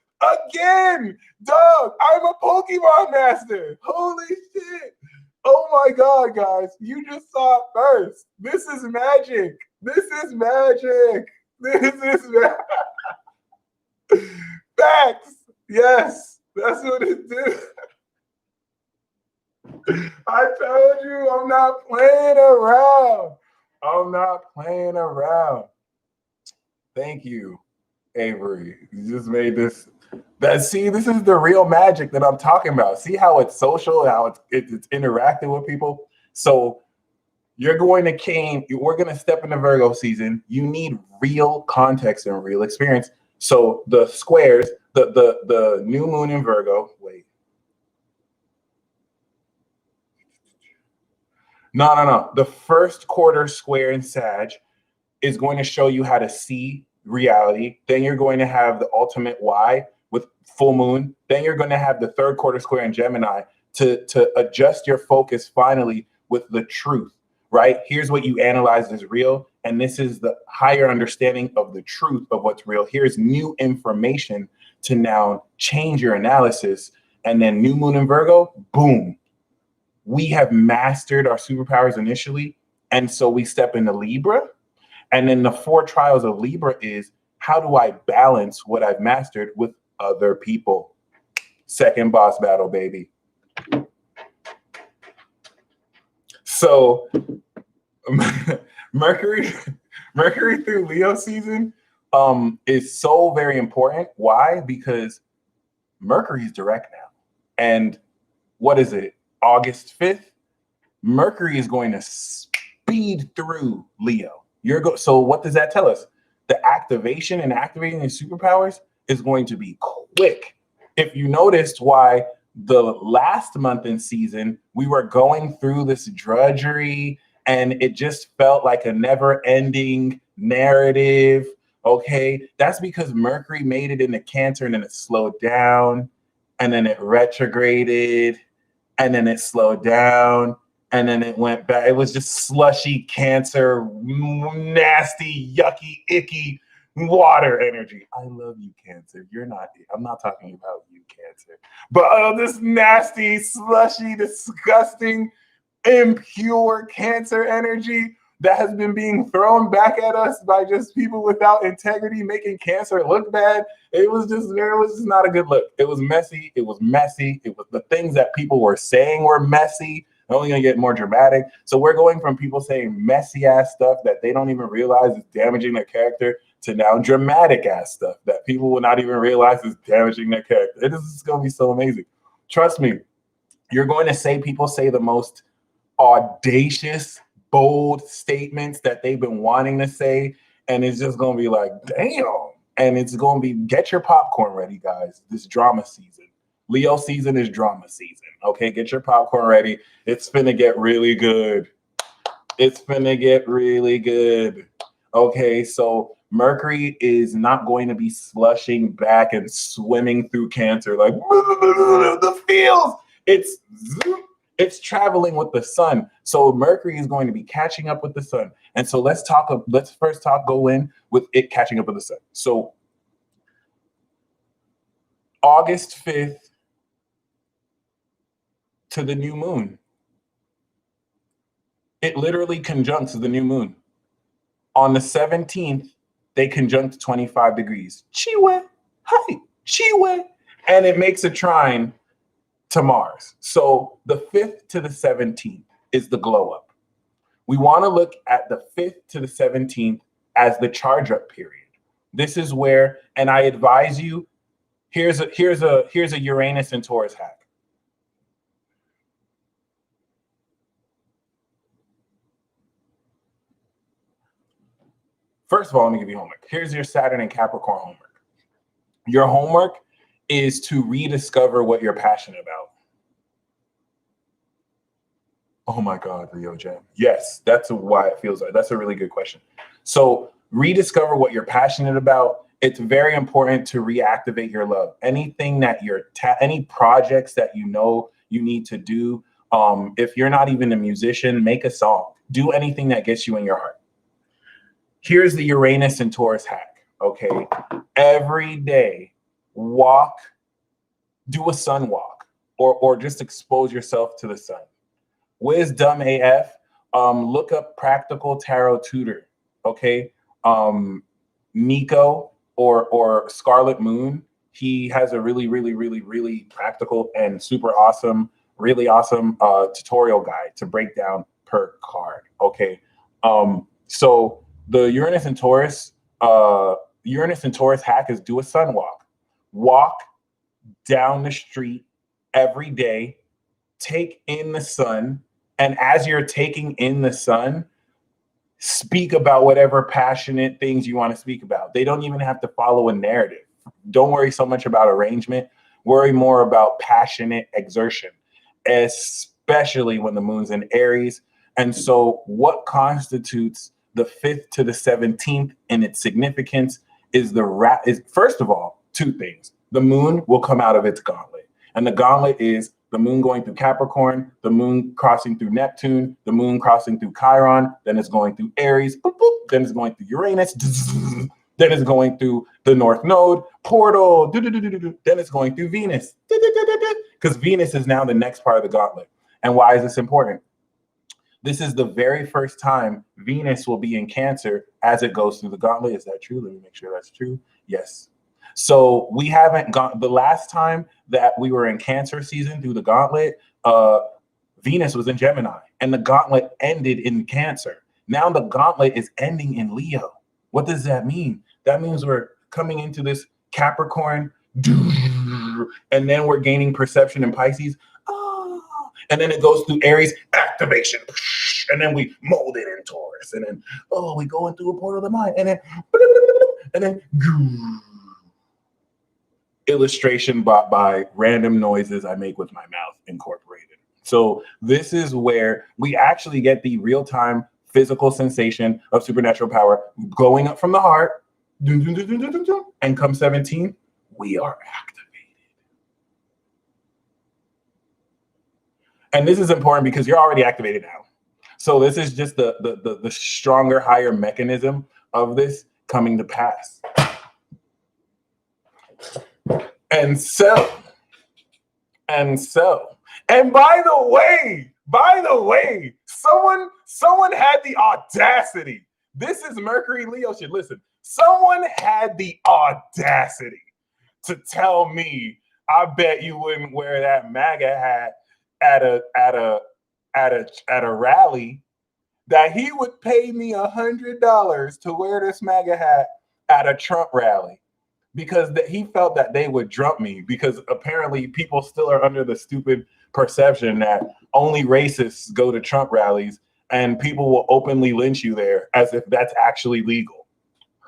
again, dog, I'm a Pokemon master. Holy shit. Oh my God, guys. You just saw it first. This is magic. This is magic. Facts. Yes, that's what it did. I told you I'm not playing around. I'm not playing around. Thank you, Avery. You just made this. See, this is the real magic that I'm talking about. See how it's social, how it's interacting with people. So we're going to step into Virgo season. You need real context and real experience. So the squares, the new moon in Virgo, wait. No. The first quarter square in Sag is going to show you how to see reality. Then you're going to have the ultimate Y with full moon. Then you're going to have the third quarter square in Gemini to adjust your focus finally with the truth, right? Here's what you analyze as real. And this is the higher understanding of the truth of what's real. Here's new information to now change your analysis. And then new moon in Virgo, boom. We have mastered our superpowers initially. And so we step into Libra. And then the 4 trials of Libra is, how do I balance what I've mastered with other people? Second boss battle, baby. So Mercury through Leo season is so very important. Why? Because Mercury is direct now. And what is it? August 5th? Mercury is going to speed through Leo. So what does that tell us? The activation and activating these superpowers is going to be quick. If you noticed why the last month in season, we were going through this drudgery and it just felt like a never-ending narrative, okay? That's because Mercury made it into Cancer and then it slowed down and then it retrograded and then it slowed down and then it went back. It was just slushy Cancer, nasty, yucky, icky water energy. I love you, Cancer. I'm not talking about you, Cancer. But this nasty, slushy, disgusting, impure Cancer energy that has been being thrown back at us by just people without integrity, making Cancer look bad. It was just not a good look. It was messy. It was the things that people were saying were messy. They're only gonna get more dramatic. So we're going from people saying messy ass stuff that they don't even realize is damaging their character to now dramatic ass stuff that people will not even realize is damaging their character. It is gonna be so amazing. Trust me, you're going to say people say the most audacious, bold statements that they've been wanting to say, and it's just gonna be like, damn. And it's gonna be, get your popcorn ready, guys. This drama season. Leo season is drama season. Okay, get your popcorn ready. It's finna get really good. It's finna get really good. Okay, so Mercury is not going to be slushing back and swimming through Cancer like the feels. It's traveling with the sun. So Mercury is going to be catching up with the sun. And so let's first go in with it catching up with the sun. So August 5th to the new moon. It literally conjuncts the new moon. On the 17th, they conjunct 25 degrees. Chiwe, hi, Chiwe. And it makes a trine to Mars. So the 5th to the 17th is the glow up. We want to look at the 5th to the 17th as the charge up period. This is where, and I advise you, here's a Uranus and Taurus hack. First of all, let me give you homework. Here's your Saturn and Capricorn homework. Your homework is to rediscover what you're passionate about. Oh my God, Leo Jam. Yes, that's why it feels like. That's a really good question. So rediscover what you're passionate about. It's very important to reactivate your love. Anything that any projects that you know you need to do. If you're not even a musician, make a song. Do anything that gets you in your heart. Here's the Uranus and Taurus hack, okay? Every day, do a sun walk, or just expose yourself to the sun. Wisdom AF, look up Practical Tarot Tutor, okay? Nico or Scarlet Moon, he has a really, really, really, really practical and super awesome, really awesome tutorial guide to break down per card, okay? So the Uranus and Taurus hack is do a sun walk. Walk down the street every day, take in the sun, and as you're taking in the sun, speak about whatever passionate things you want to speak about. They don't even have to follow a narrative. Don't worry so much about arrangement. Worry more about passionate exertion, especially when the moon's in Aries. And so what constitutes the 5th to the 17th in its significance is first of all, two things. The moon will come out of its gauntlet. And the gauntlet is the moon going through Capricorn, the moon crossing through Neptune, the moon crossing through Chiron, then it's going through Aries, boop, boop, then it's going through Uranus, then it's going through the North Node, portal, then it's going through Venus, because Venus is now the next part of the gauntlet. And why is this important? This is the very first time Venus will be in Cancer as it goes through the gauntlet. Is that true? Let me make sure that's true. Yes. So we haven't gone, the last time that we were in Cancer season through the gauntlet, Venus was in Gemini and the gauntlet ended in Cancer. Now the gauntlet is ending in Leo. What does that mean? That means we're coming into this Capricorn, and then we're gaining perception in Pisces. And then it goes through Aries, activation, and then we mold it in Taurus, and then we go into a portal of the mind, and then illustration by random noises I make with my mouth incorporated. So this is where we actually get the real-time physical sensation of supernatural power going up from the heart, and come 17, we are activated. And this is important because you're already activated now. So this is just the stronger, higher mechanism of this coming to pass. And so, And by the way, someone had the audacity. This is Mercury Leo shit. Listen, someone had the audacity to tell me, I bet you wouldn't wear that MAGA hat at a rally, that he would pay me $100 to wear this MAGA hat at a Trump rally, because he felt that they would drunk me, because apparently people still are under the stupid perception that only racists go to Trump rallies and people will openly lynch you there as if that's actually legal.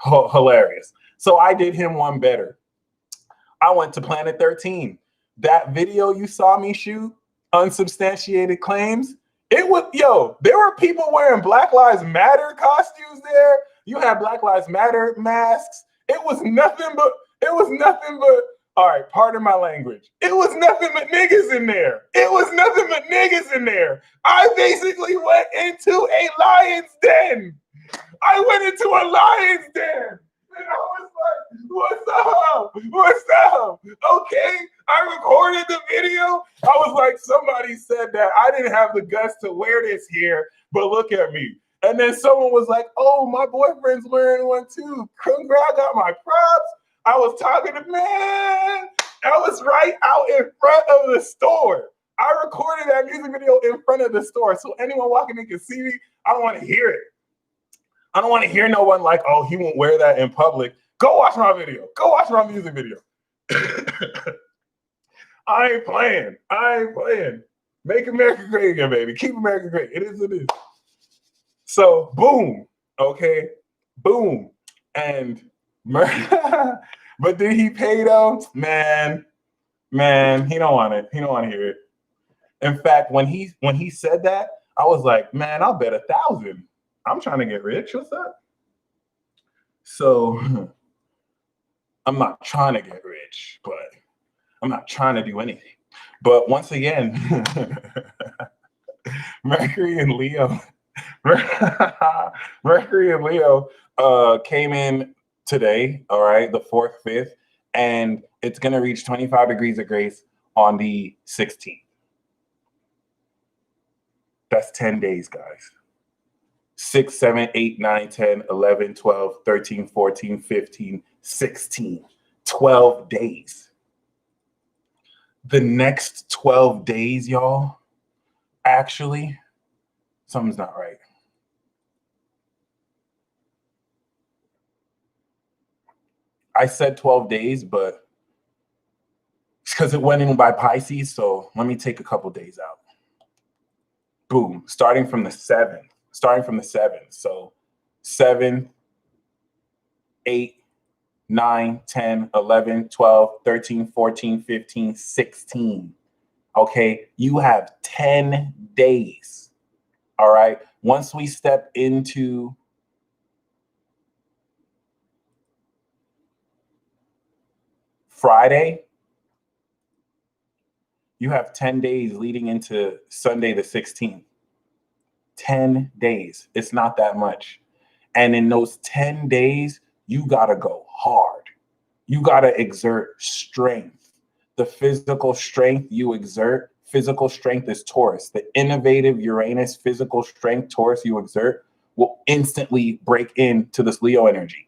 Hilarious. So I did him one better. I went to Planet 13. That video you saw me shoot, unsubstantiated claims, there were people wearing Black Lives Matter costumes there. You had Black Lives Matter masks. It was nothing but, all right, pardon my language. It was nothing but niggas in there. I basically went into a lion's den. And I was like, what's up? Okay, I recorded the video. I was like, somebody said that I didn't have the guts to wear this here, but look at me. And then someone was like, oh, my boyfriend's wearing one too. Congrats, I got my props. I was talking to, man, I was right out in front of the store. I recorded that music video in front of the store, so anyone walking in can see me. I don't want to hear it. I don't want to hear no one like, oh, he won't wear that in public. Go watch my video. Go watch my music video. I ain't playing. Make America great again, baby. Keep America great. It is what it is. So, boom. Okay. Boom. And, but did he pay though? Man, he don't want it. He don't want to hear it. In fact, when he said that, I was like, man, I'll bet 1,000. I'm trying to get rich. What's up? So I'm not trying to get rich, but I'm not trying to do anything. But once again, Mercury and Leo came in today, all right, the 4th, 5th, and it's going to reach 25 degrees of grace on the 16th. That's 10 days, guys. 6, 7, 8, 9, 10, 11, 12, 13, 14, 15, 16, 12 days. The next 12 days, y'all, actually, something's not right. I said 12 days, but it's because it went in by Pisces, so let me take a couple days out. Boom, starting from the 7th. So 7, 8, 9, 10, 11, 12, 13, 14, 15, 16. Okay, you have 10 days. All right, once we step into Friday, you have 10 days leading into Sunday the 16th. 10 days. It's not that much. And in those 10 days, you got to go hard. You got to exert strength. The physical strength you exert, physical strength is Taurus. The innovative Uranus physical strength Taurus you exert will instantly break into this Leo energy.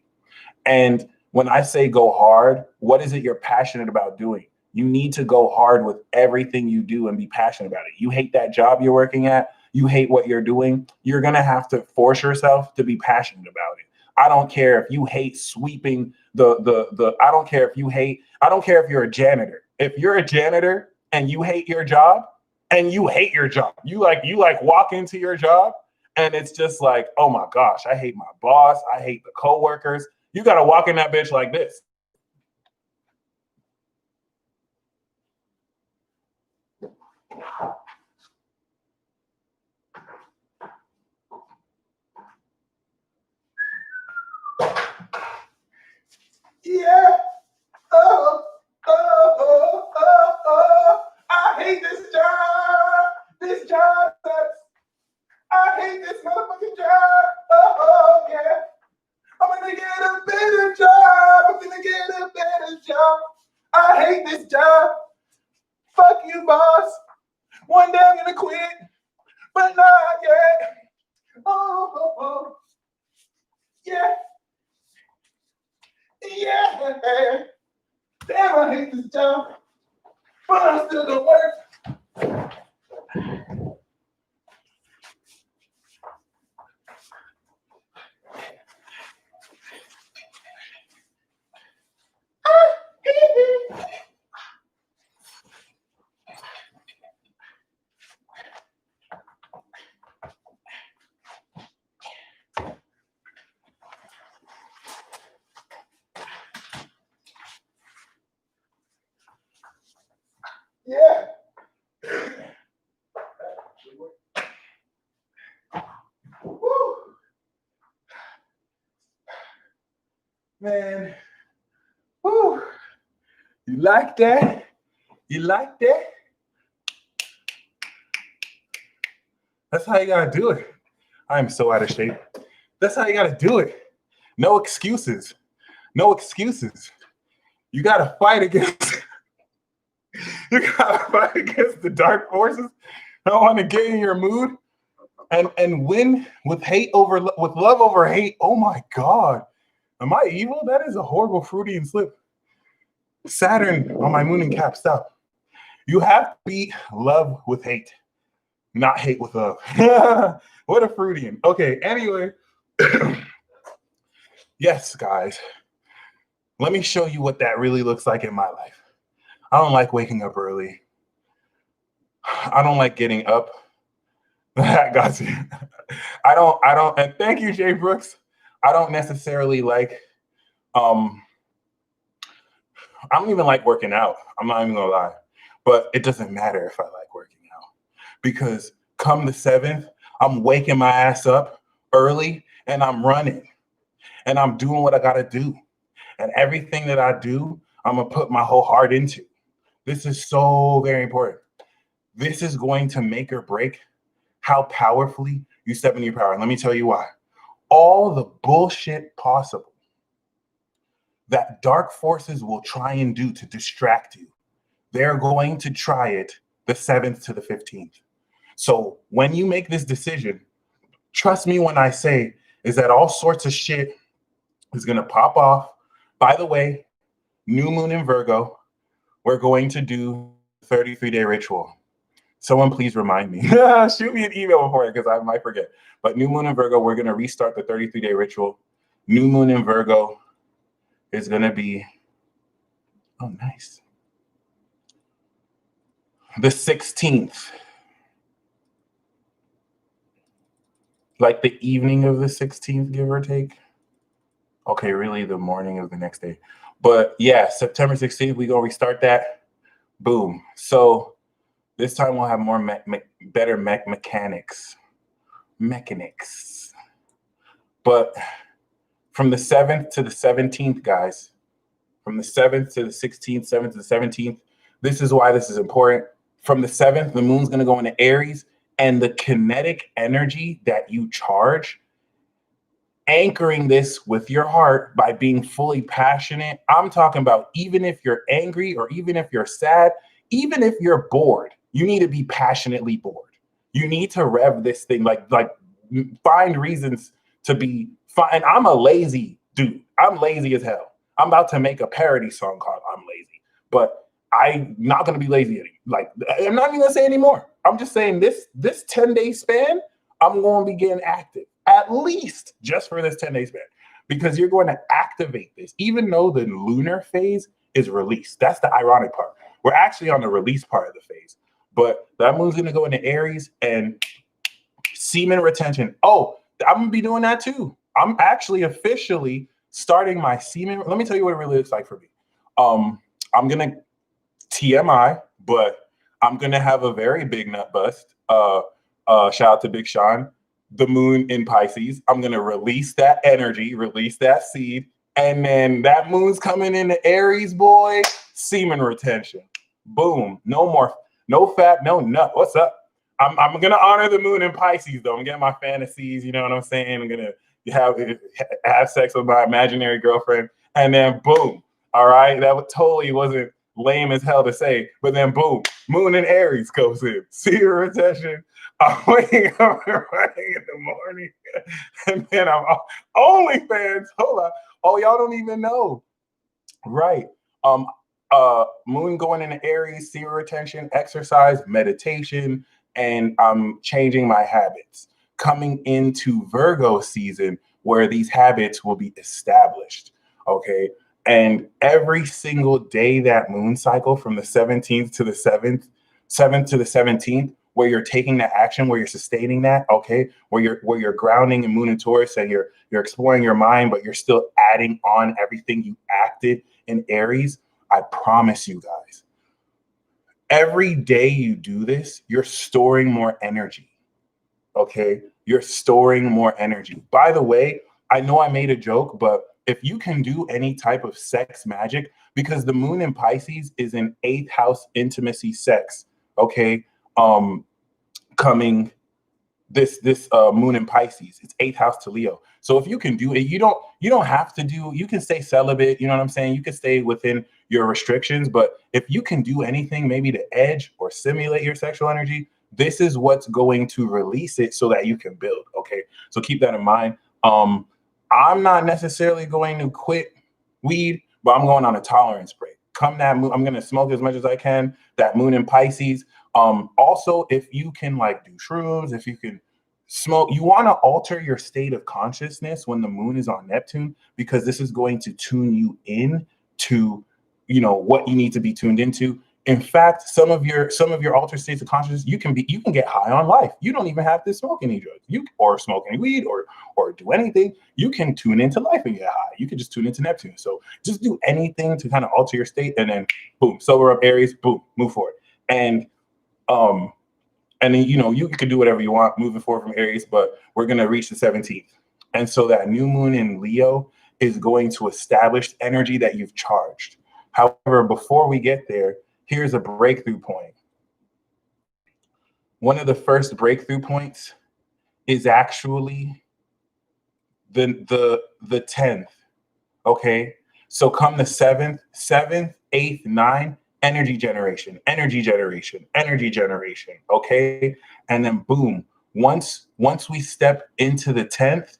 And when I say go hard, what is it you're passionate about doing? You need to go hard with everything you do and be passionate about it. You hate that job you're working at. You hate what you're doing. You're going to have to force yourself to be passionate about it. I don't care if you hate sweeping I don't care if you're a janitor. If you're a janitor and you hate your job, you like walk into your job and it's just like, oh my gosh, I hate my boss. I hate the coworkers. You got to walk in that bitch like this. Yeah. Oh. I hate this job. This job sucks. I hate this motherfucking job. Oh, yeah. I'm gonna get a better job. I hate this job. Fuck you, boss. Yeah. Damn, I hate this job. But I'm still gonna work. Yeah. Woo. Man. Woo. You like that? You like that? That's how you gotta do it. I'm so out of shape. That's how you gotta do it. No excuses. No excuses. You gotta fight against you gotta fight against the dark forces. I want to get in your mood and win with with love over hate. Oh my God. Am I evil? That is a horrible Freudian slip. Saturn on my moon and Cap, stop. You have to beat love with hate, not hate with love. What a Freudian. Okay, anyway. Yes, guys. Let me show you what that really looks like in my life. I don't like waking up early. I don't like getting up. I got you. I don't, and thank you, Jay Brooks. I don't necessarily like, I don't even like working out. I'm not even gonna lie. But it doesn't matter if I like working out. Because come the 7th, I'm waking my ass up early and I'm running. And I'm doing what I gotta do. And everything that I do, I'm gonna put my whole heart into. This is so very important. This is going to make or break how powerfully you step into your power. And let me tell you why. All the bullshit possible that dark forces will try and do to distract you, they're going to try it the 7th to the 15th. So when you make this decision, trust me when I say is that all sorts of shit is going to pop off. By the way, new moon in Virgo, we're going to do 33-day ritual. Someone please remind me. Shoot me an email before it because I might forget. But new moon in Virgo, we're going to restart the 33-day ritual. New moon in Virgo is going to be, oh, nice. The 16th. Like the evening of the 16th, give or take. Okay, really the morning of the next day. But yeah, September 16th, we going to restart that. Boom. So this time we'll have more better mechanics. But from the 7th to the 17th, guys, from the 7th to the 16th, 7th to the 17th, this is why this is important. From the 7th, the moon's going to go into Aries, and the kinetic energy that you charge, anchoring this with your heart by being fully passionate. I'm talking about even if you're angry or even if you're sad, even if you're bored, you need to be passionately bored. You need to rev this thing, like find reasons to be fine. I'm a lazy dude. I'm lazy as hell. I'm about to make a parody song called I'm Lazy, but I'm not going to be lazy anymore. Like, I'm not even going to say anymore. I'm just saying this 10-day span, I'm going to be getting active, at least just for this 10-day span, because you're going to activate this, even though the lunar phase is released. That's the ironic part. We're actually on the release part of the phase, but that moon's going to go into Aries and semen retention. Oh, I'm going to be doing that too. I'm actually officially starting my semen. Let me tell you what it really looks like for me. I'm going to TMI, but I'm going to have a very big nut bust. Shout out to Big Sean. The moon in Pisces. I'm going to release that energy, release that seed. And then that moon's coming into Aries, boy. Semen retention. Boom. No more, no fat, no nut. What's up? I'm going to honor the moon in Pisces, though. I'm getting my fantasies. You know what I'm saying? I'm going to have sex with my imaginary girlfriend. And then boom. All right. That totally wasn't lame as hell to say. But then boom. Moon in Aries goes in. Semen retention. I'm waking up and running in the morning. And then I'm OnlyFans. Hold on. Oh, y'all don't even know. Right. Um, Moon going into Aries, zero retention, exercise, meditation, and I'm changing my habits. Coming into Virgo season, where these habits will be established. Okay. And every single day that moon cycle from the 17th to the 7th to the 17th, where you're taking that action, where you're sustaining that, okay, where you're grounding in Moon and Taurus, and you're exploring your mind, but you're still adding on everything you acted in Aries. I promise you guys, every day you do this, you're storing more energy. Okay. You're storing more energy. By the way, I know I made a joke, but if you can do any type of sex magic, because the moon in Pisces is in eighth house intimacy sex. Okay. Um, Coming this moon in Pisces. It's eighth house to Leo. So if you can do it, you don't have to do, you can stay celibate, you know what I'm saying? You can stay within your restrictions, but if you can do anything maybe to edge or simulate your sexual energy, this is what's going to release it so that you can build. Okay. So keep that in mind. I'm not necessarily going to quit weed, but I'm going on a tolerance break. Come that moon, I'm gonna smoke as much as I can. That moon in Pisces. Also, if you can like do shrooms, if you can smoke, you want to alter your state of consciousness when the moon is on Neptune, because this is going to tune you in to, what you need to be tuned into. In fact, some of your altered states of consciousness, you can get high on life. You don't even have to smoke any drugs. Or smoke any weed or do anything. You can tune into life and get high. You can just tune into Neptune. So just do anything to kind of alter your state, and then boom, sober up Aries, boom, move forward. And um, and then you can do whatever you want moving forward from Aries, but we're gonna reach the 17th. And so that new moon in Leo is going to establish energy that you've charged. However, before we get there, here's a breakthrough point. One of the first breakthrough points is actually the 10th. Okay. So come the 7th, 8th, 9th, energy generation, energy generation, energy generation. Okay. And then boom, once we step into the 10th,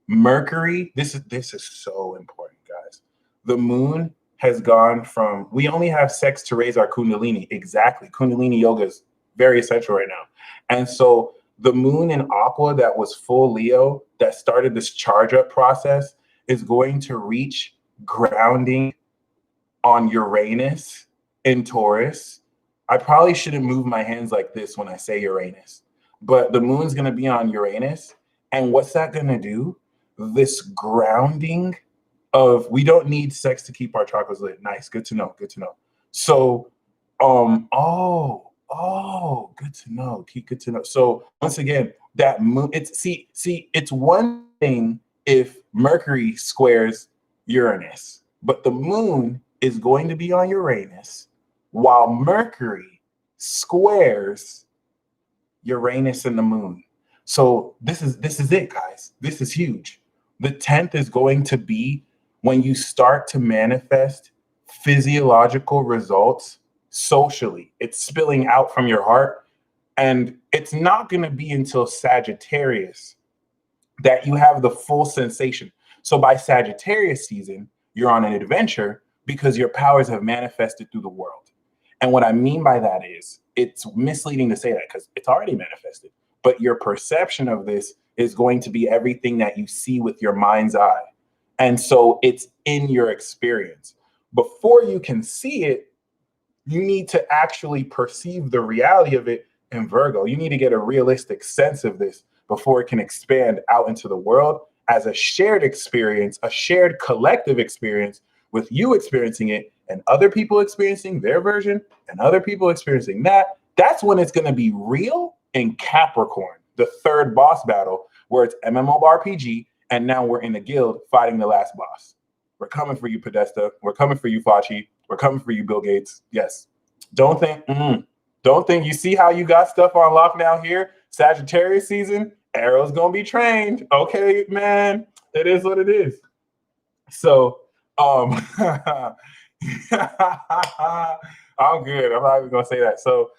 Mercury, this is so important, guys. The moon has gone from, we only have sex to raise our Kundalini. Exactly. Kundalini yoga is very essential right now. And so the moon in Aqua that was full Leo, that started this charge up process, is going to reach grounding on Uranus in Taurus. I probably shouldn't move my hands like this when I say Uranus, but the moon's going to be on Uranus. And what's that going to do? This grounding of, we don't need sex to keep our chakras lit. Nice. Good to know. Good to know. So, good to know. Keep good to know. So once again, that moon, it's one thing if Mercury squares Uranus, but the moon is going to be on Uranus while Mercury squares Uranus and the moon. So this is it, guys. This is huge. The 10th is going to be when you start to manifest physiological results socially. It's spilling out from your heart. And it's not going to be until Sagittarius that you have the full sensation. So by Sagittarius season, you're on an adventure because your powers have manifested through the world. And what I mean by that is, it's misleading to say that because it's already manifested, but your perception of this is going to be everything that you see with your mind's eye. And so it's in your experience. Before you can see it, you need to actually perceive the reality of it in Virgo. You need to get a realistic sense of this before it can expand out into the world as a shared experience, a shared collective experience, with you experiencing it and other people experiencing their version and other people experiencing that. That's when it's going to be real in Capricorn, the third boss battle, where it's MMORPG, and now we're in the guild fighting the last boss. We're coming for you, Podesta. We're coming for you, Fauci. We're coming for you, Bill Gates. Yes. Don't think you see how you got stuff on lockdown here. Sagittarius season, arrow's gonna be trained. Okay, man. It is what it is. So I'm good. I'm not even gonna say that. So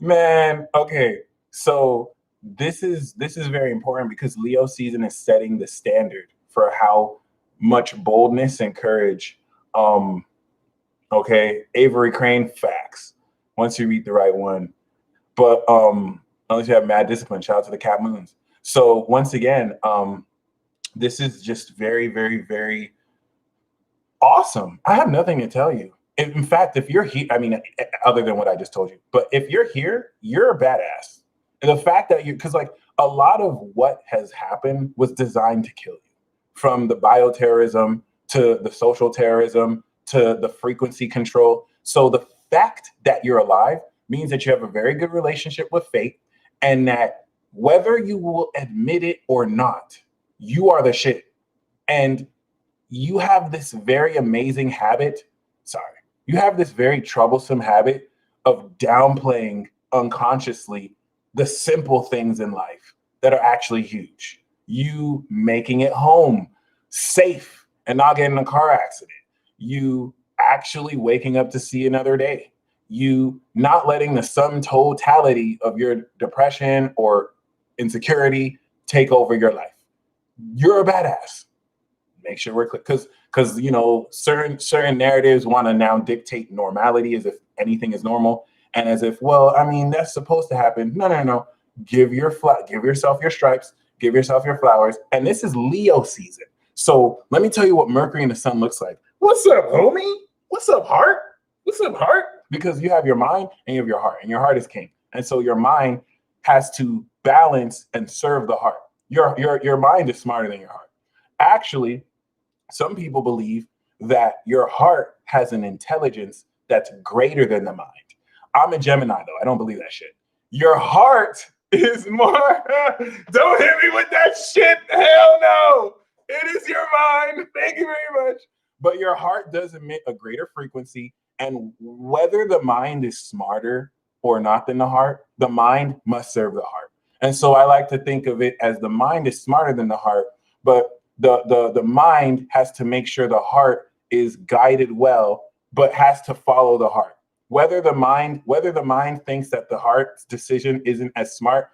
man, okay. So this is very important because Leo season is setting the standard for how much boldness and courage. Okay, Avery Crane, facts. Once you read the right one, but unless you have mad discipline, shout out to the Cat Moons. So once again, this is just very, very, very awesome. I have nothing to tell you. In fact, if you're here, I mean, other than what I just told you, but if you're here, you're a badass. And the fact that because like a lot of what has happened was designed to kill you, from the bioterrorism to the social terrorism to the frequency control. So the fact that you're alive means that you have a very good relationship with fate, and that whether you will admit it or not, you are the shit. And you have this very amazing habit. You have this very troublesome habit of downplaying unconsciously the simple things in life that are actually huge. You making it home safe and not getting in a car accident. You actually waking up to see another day. You not letting the sum totality of your depression or insecurity take over your life. You're a badass. Make sure we're clear, because you know certain narratives want to now dictate normality as if anything is normal, and as if, well, I mean, that's supposed to happen. No. Give yourself your stripes, give yourself your flowers, and this is Leo season. So let me tell you what Mercury and the Sun looks like. What's up, homie? What's up, heart? What's up, heart? Because you have your mind and you have your heart, and your heart is king, and so your mind has to balance and serve the heart. Your mind is smarter than your heart. Actually, some people believe that your heart has an intelligence that's greater than the mind. I'm a Gemini, though. I don't believe that shit. Your heart is more. Don't hit me with that shit. Hell no. It is your mind. Thank you very much. But your heart does emit a greater frequency. And whether the mind is smarter or not than the heart, the mind must serve the heart. And so I like to think of it as the mind is smarter than the heart, but the mind has to make sure the heart is guided well, but has to follow the heart. Whether the mind thinks that the heart's decision isn't as smart,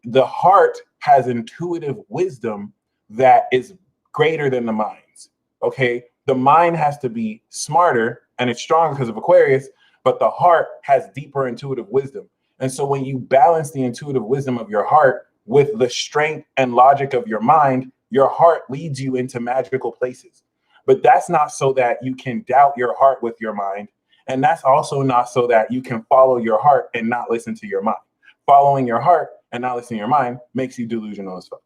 the heart has intuitive wisdom that is greater than the mind's. Okay, the mind has to be smarter and it's stronger because of Aquarius, but the heart has deeper intuitive wisdom. And so when you balance the intuitive wisdom of your heart with the strength and logic of your mind, your heart leads you into magical places. But that's not so that you can doubt your heart with your mind. And that's also not so that you can follow your heart and not listen to your mind. Following your heart and not listening to your mind makes you delusional as fuck.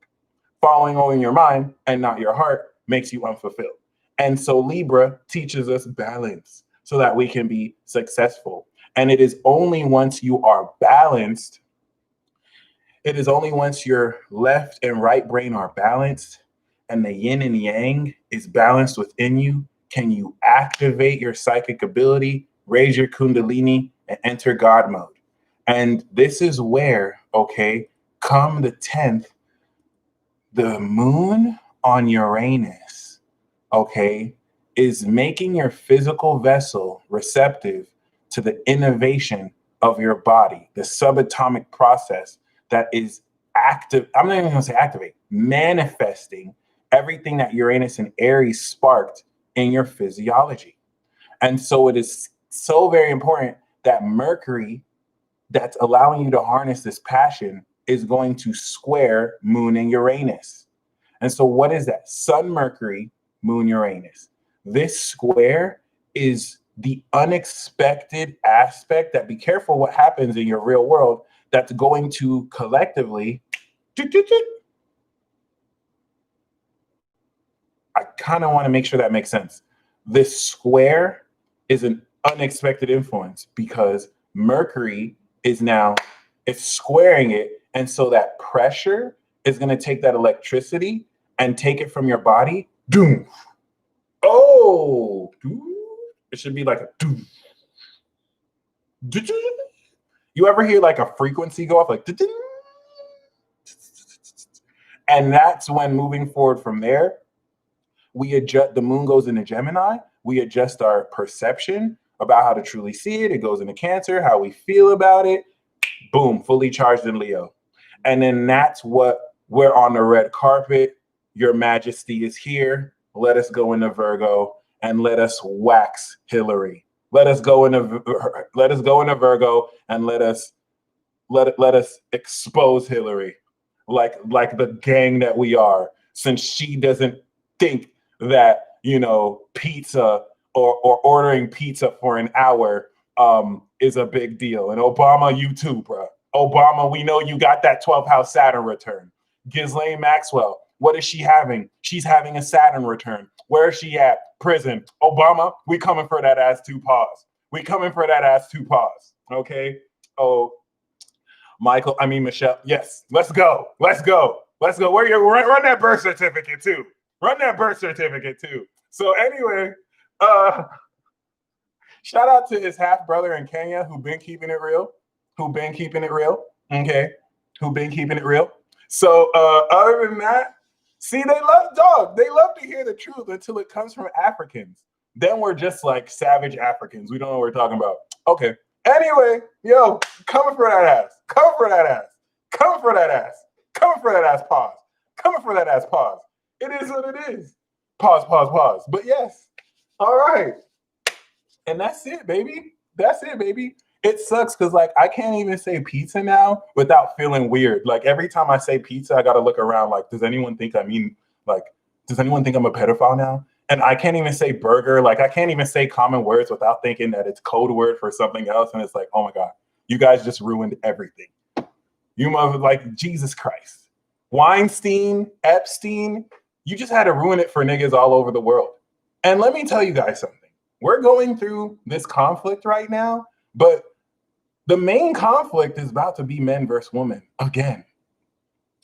Following only your mind and not your heart makes you unfulfilled. And so Libra teaches us balance so that we can be successful. And it is only once you are balanced, it is only once your left and right brain are balanced and the yin and yang is balanced within you, can you activate your psychic ability, raise your kundalini, and enter God mode. And this is where, okay, come the 10th, the moon on Uranus, okay, is making your physical vessel receptive to the innovation of your body, the subatomic process that is active. I'm not even going to say activate, manifesting everything that Uranus and Aries sparked in your physiology. And so it is so very important that Mercury, that's allowing you to harness this passion, is going to square Moon and Uranus. And so what is that? Sun, Mercury, Moon, Uranus. This square is the unexpected aspect that, be careful what happens in your real world, that's going to collectively, I kind of want to make sure that makes sense. This square is an unexpected influence because Mercury is now, it's squaring it. And so that pressure is going to take that electricity and take it from your body. Doom. Oh, it should be like a doom. You ever hear like a frequency go off like, and that's when moving forward from there, we adjust, the moon goes into Gemini, we adjust our perception about how to truly see it. It goes into Cancer, how we feel about it. Boom, fully charged in Leo. And then that's what we're on the red carpet. Your Majesty is here. Let us go into Virgo and let us wax Hillary. Let us go into Virgo and let us expose Hillary like the gang that we are, since she doesn't think that, pizza or ordering pizza for an hour is a big deal. And Obama, you too, bro. Obama, we know you got that 12th house Saturn return. Ghislaine Maxwell, what is she having? She's having a Saturn return. Where is she at? Prison. Obama, we coming for that ass too, pause. We coming for that ass too, pause. Okay? Oh, Michelle, yes, let's go. Let's go. Let's go. Where you run that birth certificate too. Run that birth certificate too. So anyway, shout out to his half brother in Kenya who been keeping it real. Okay. Who been keeping it real. So other than that, see, they love to hear the truth until it comes from Africans. Then we're just like savage Africans. We don't know what we're talking about. Okay. Anyway, yo, coming for that ass. Coming for that ass. Coming for that ass. Coming for that ass, pause. Coming for that ass, pause. It is what it is. Pause, pause, pause. But yes. All right. And that's it, baby. That's it, baby. It sucks because, like, I can't even say pizza now without feeling weird. Like, every time I say pizza, I got to look around. Like, does anyone think I'm a pedophile now? And I can't even say burger. Like, I can't even say common words without thinking that it's code word for something else. And it's like, oh my God, you guys just ruined everything. You mother, like, Jesus Christ. Weinstein, Epstein, you just had to ruin it for niggas all over the world. And let me tell you guys something. We're going through this conflict right now, but the main conflict is about to be men versus women again.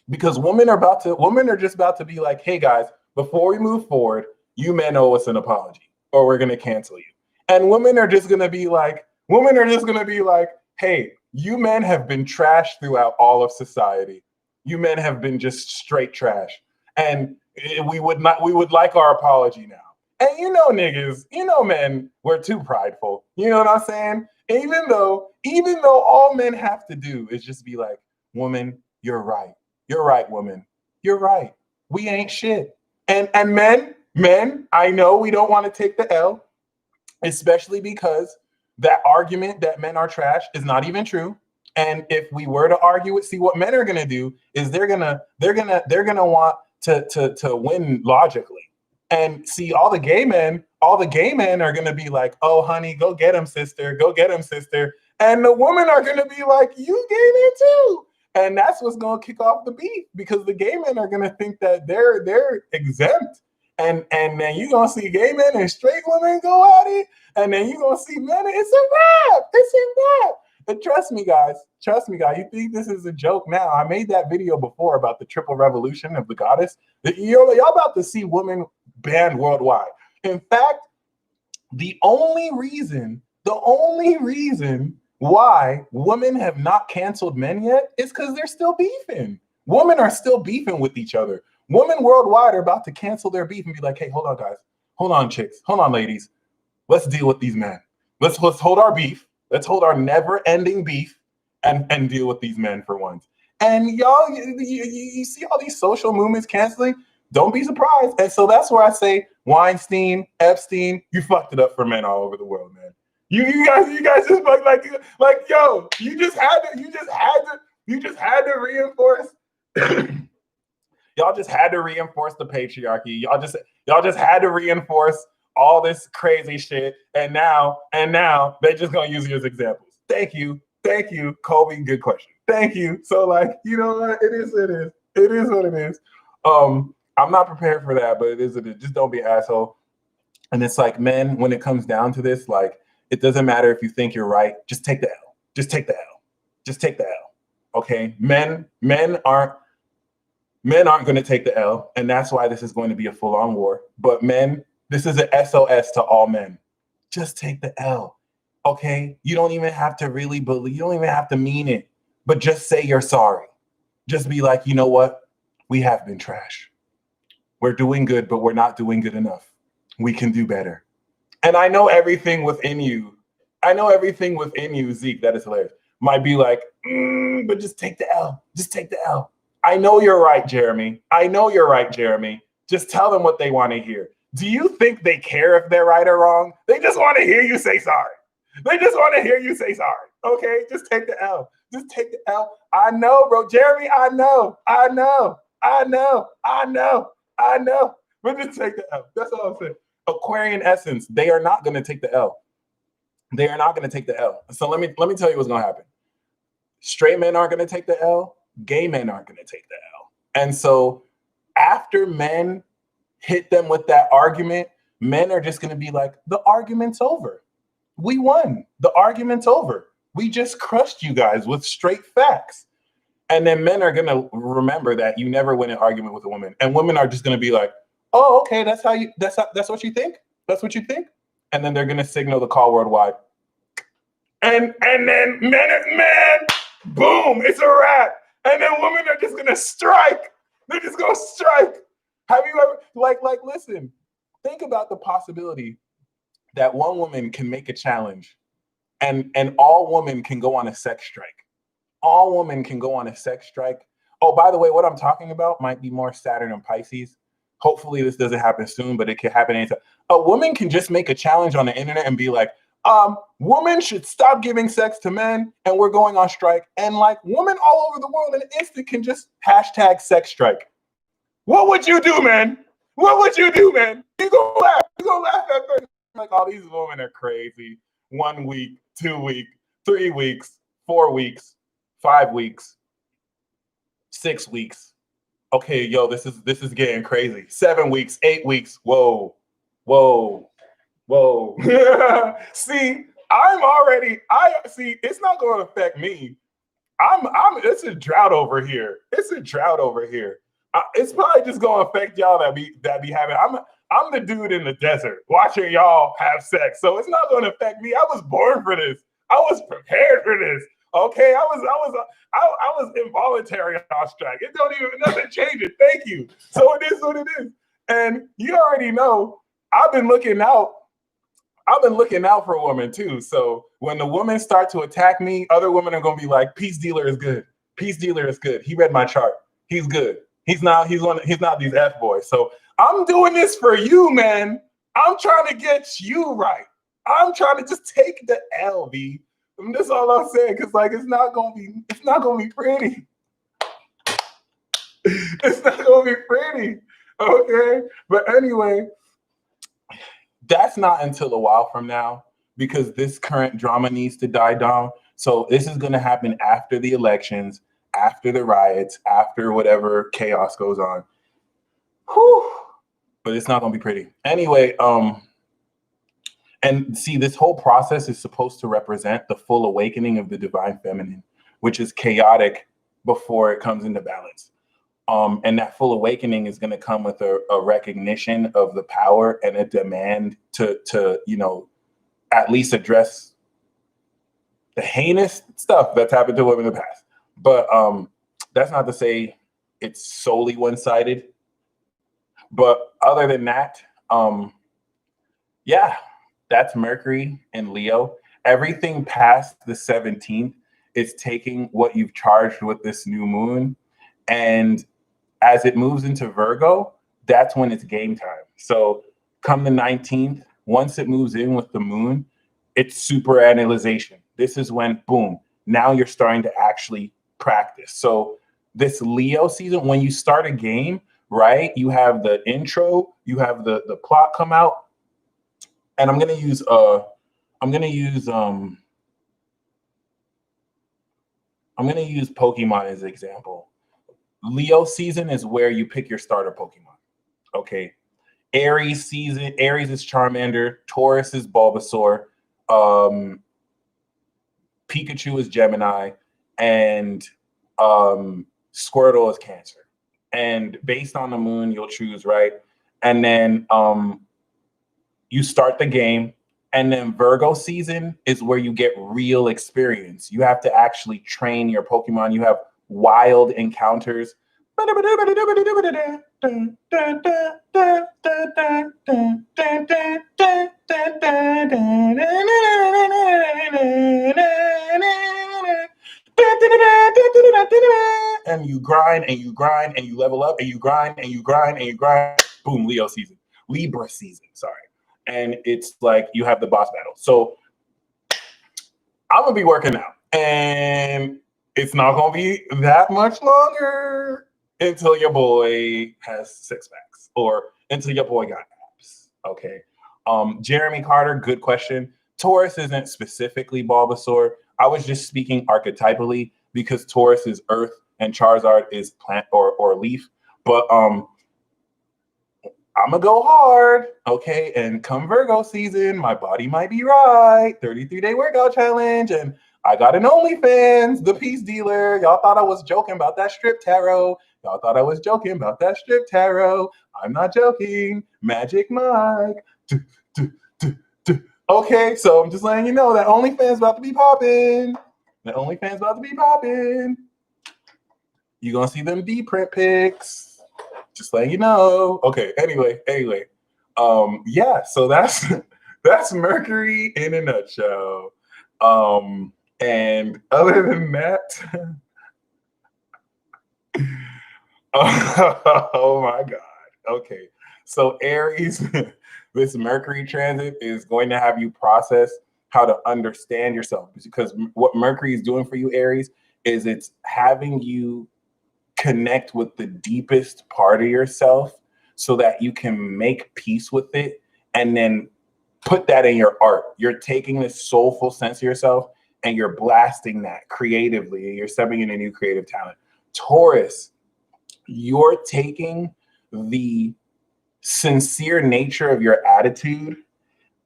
Because women are just about to be like, hey guys, before we move forward, you men owe us an apology or we're going to cancel you. And women are just going to be like, hey, you men have been trashed throughout all of society. You men have been just straight trash. And we would like our apology now. And niggas, men, we're too prideful. You know what I'm saying? Even though all men have to do is just be like, woman, you're right. You're right, woman. You're right. We ain't shit. And men, I know we don't want to take the L, especially because that argument that men are trash is not even true. And if we were to argue it, see what men are gonna do is they're gonna want to win logically. And see, all the gay men are gonna be like, oh honey, go get him, sister. And the women are gonna be like, you gay men too. And that's what's gonna kick off the beef, because the gay men are gonna think that they're exempt. And then you're gonna see gay men and straight women go at it, and then you're gonna see men, it's a wrap. And trust me, guys, you think this is a joke now. I made that video before about the triple revolution of the goddess. Y'all about to see women banned worldwide. In fact, the only reason why women have not canceled men yet is because they're still beefing. Women are still beefing with each other. Women worldwide are about to cancel their beef and be like, hey, hold on, guys. Hold on, chicks. Hold on, ladies. Let's deal with these men. Let's hold our beef. Let's hold our never-ending beef and deal with these men for once. And y'all, you see all these social movements canceling? Don't be surprised. And so that's where I say Weinstein, Epstein, you fucked it up for men all over the world, man. You guys just like yo, you just had to reinforce. Y'all just had to reinforce the patriarchy. Y'all just had to reinforce all this crazy shit, and now they just gonna use you as examples. Thank you, Kobe. Good question. Thank you. So you know what? It is what it is. I'm not prepared for that, but it is what it is. Just don't be an asshole. And it's like, men, when it comes down to this, it doesn't matter if you think you're right. Just take the L. Just take the L. Okay, men aren't going to take the L, and that's why this is going to be a full-on war. But men, this is an SOS to all men. Just take the L, okay? You don't even have to really believe. You don't even have to mean it, but just say you're sorry. Just be like, you know what? We have been trash. We're doing good, but we're not doing good enough. We can do better. And I know everything within you, Zeke, that is hilarious, might be like, but just take the L. Just take the L. I know you're right, Jeremy. I know you're right, Jeremy. Just tell them what they want to hear. Do you think they care if they're right or wrong? They just want to hear you say sorry. They just want to hear you say sorry. Okay, just take the L. Just take the L. I know, bro. Jeremy, I know. I know. I know. I know. I know. But just take the L. That's all I'm saying. Aquarian essence, they are not going to take the L. They are not going to take the L. So let me tell you what's going to happen. Straight men aren't going to take the L. Gay men aren't going to take the L. And so after men hit them with that argument, men are just going to be like, the argument's over. We won. The argument's over. We just crushed you guys with straight facts. And then men are going to remember that you never win an argument with a woman. And women are just going to be like, oh, okay, that's what you think? That's what you think? And then they're going to signal the call worldwide. And then men, boom, it's a wrap. And then women are just going to strike. They're just going to strike. Have you ever, listen, think about the possibility that one woman can make a challenge and all women can go on a sex strike. All women can go on a sex strike. Oh, by the way, what I'm talking about might be more Saturn and Pisces. Hopefully this doesn't happen soon, but it can happen anytime. A woman can just make a challenge on the internet and be like, women should stop giving sex to men and we're going on strike. And like women all over the world in an instant can just hashtag sex strike. What would you do, man? What would you do, man? You gonna laugh. You gonna laugh at first. Like, all these women are crazy. 1 week, 2 weeks, 3 weeks, 4 weeks, 5 weeks, 6 weeks. Okay, yo, this is getting crazy. 7 weeks, 8 weeks. Whoa. See, it's not going to affect me. It's a drought over here. It's probably just going to affect y'all that be having. I'm the dude in the desert watching y'all have sex, so it's not going to affect me. I was born for this. I was prepared for this. Okay, I was involuntary on strike. Nothing changes. Thank you. So it is what it is. And you already know I've been looking out for women too. So when the women start to attack me, other women are gonna be like, "Peace dealer is good. Peace dealer is good. He read my chart. He's good. He's not these F boys." So I'm doing this for you, man. I'm trying to get you right. I'm trying to just take the L, B. That's all I'm saying, because it's not gonna be pretty. It's not gonna be pretty. Okay. But anyway, that's not until a while from now, because this current drama needs to die down. So this is gonna happen after the elections, after the riots, after whatever chaos goes on. Whew. But it's not gonna be pretty. Anyway, and see, this whole process is supposed to represent the full awakening of the divine feminine, which is chaotic before it comes into balance. And that full awakening is going to come with a recognition of the power and a demand to at least address the heinous stuff that's happened to women in the past. But that's not to say it's solely one-sided. But other than that, yeah. That's Mercury and Leo. Everything past the 17th is taking what you've charged with this new moon. And as it moves into Virgo, that's when it's game time. So come the 19th, once it moves in with the moon, it's super analyzation. This is when, boom, now you're starting to actually practice. So this Leo season, when you start a game, right, you have the intro, you have the plot come out. And I'm gonna use Pokemon as an example. Leo season is where you pick your starter Pokemon. Okay. Aries season, Aries is Charmander, Taurus is Bulbasaur, Pikachu is Gemini, and Squirtle is Cancer. And based on the moon, you'll choose, right? And then you start the game, and then Virgo season is where you get real experience. You have to actually train your Pokemon. You have wild encounters. And you grind and you grind and you level up and you grind and you grind and you grind. Boom, Libra season, sorry. And it's like you have the boss battle. So I'm gonna be working out, and it's not gonna be that much longer until your boy has six packs or until your boy got abs. Okay. Jeremy Carter, good question. Taurus isn't specifically Bulbasaur. I was just speaking archetypally because Taurus is Earth and Charizard is plant or leaf. But I'm gonna go hard, okay? And come Virgo season, my body might be right. 33-day workout challenge, and I got an OnlyFans, the peace dealer. Y'all thought I was joking about that strip tarot. I'm not joking. Magic Mike. Okay, so I'm just letting you know that OnlyFans about to be popping. You gonna see them D print pics. Just letting you know. Okay, anyway. Yeah, so that's Mercury in a nutshell. And other than that, oh my God. Okay. So Aries, this Mercury transit is going to have you process how to understand yourself, because what Mercury is doing for you, Aries, is it's having you connect with the deepest part of yourself so that you can make peace with it and then put that in your art. You're taking this soulful sense of yourself and you're blasting that creatively, and you're stepping into new creative talent. Taurus, you're taking the sincere nature of your attitude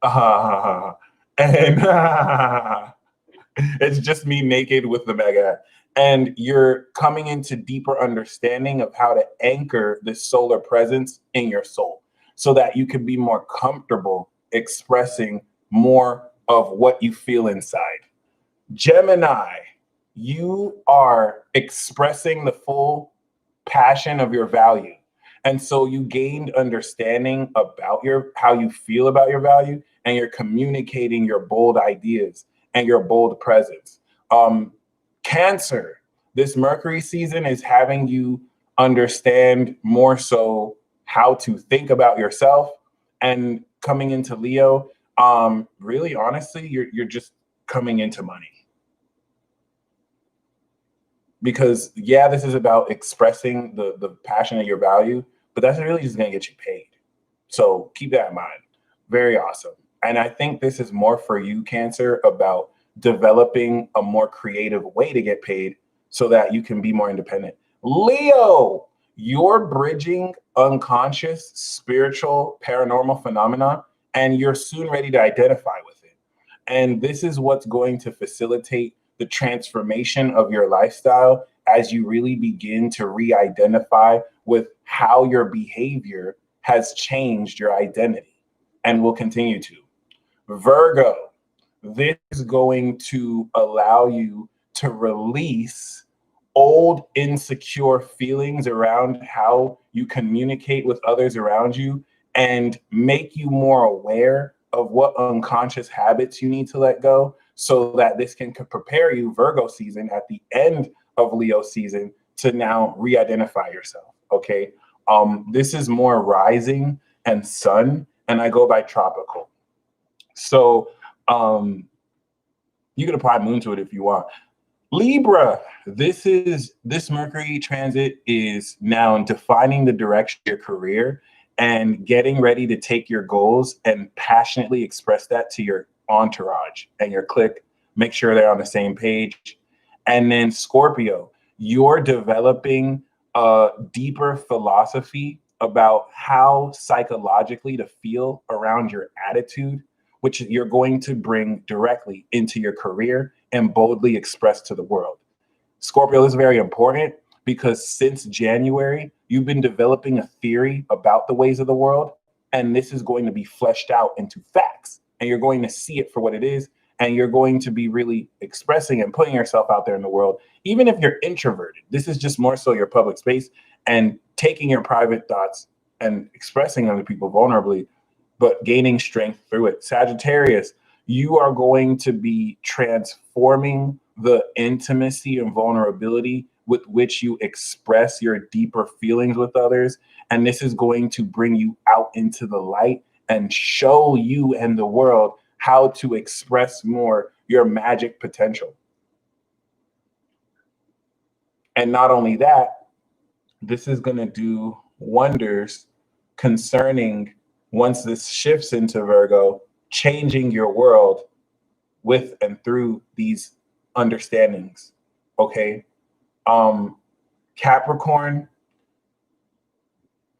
and it's just me naked with the mega. And you're coming into deeper understanding of how to anchor this solar presence in your soul so that you can be more comfortable expressing more of what you feel inside. Gemini, you are expressing the full passion of your value. And so you gained understanding about how you feel about your value, and you're communicating your bold ideas and your bold presence. Cancer, this Mercury season is having you understand more so how to think about yourself. And coming into Leo, really honestly, you're just coming into money. Because yeah, this is about expressing the passion of your value, but that's really just gonna get you paid. So keep that in mind. Very awesome. And I think this is more for you, Cancer, about developing a more creative way to get paid so that you can be more independent. Leo, you're bridging unconscious, spiritual, paranormal phenomena, and you're soon ready to identify with it. And this is what's going to facilitate the transformation of your lifestyle as you really begin to re-identify with how your behavior has changed your identity and will continue to. Virgo, this is going to allow you to release old insecure feelings around how you communicate with others around you and make you more aware of what unconscious habits you need to let go, so that this can prepare you, Virgo season, at the end of Leo season, to now re-identify yourself, okay? This is more rising and sun, and I go by tropical. So you can apply moon to it if you want. Libra, this Mercury transit is now defining the direction of your career and getting ready to take your goals and passionately express that to your entourage and your clique. Make sure they're on the same page. And then Scorpio, you're developing a deeper philosophy about how psychologically to feel around your attitude, which you're going to bring directly into your career and boldly express to the world. Scorpio, is very important because since January, you've been developing a theory about the ways of the world, and this is going to be fleshed out into facts, and you're going to see it for what it is, and you're going to be really expressing and putting yourself out there in the world. Even if you're introverted, this is just more so your public space and taking your private thoughts and expressing them to people vulnerably, but gaining strength through it. Sagittarius, you are going to be transforming the intimacy and vulnerability with which you express your deeper feelings with others. And this is going to bring you out into the light and show you and the world how to express more your magic potential. And not only that, this is going to do wonders concerning, once this shifts into Virgo, changing your world with and through these understandings. Okay. Capricorn,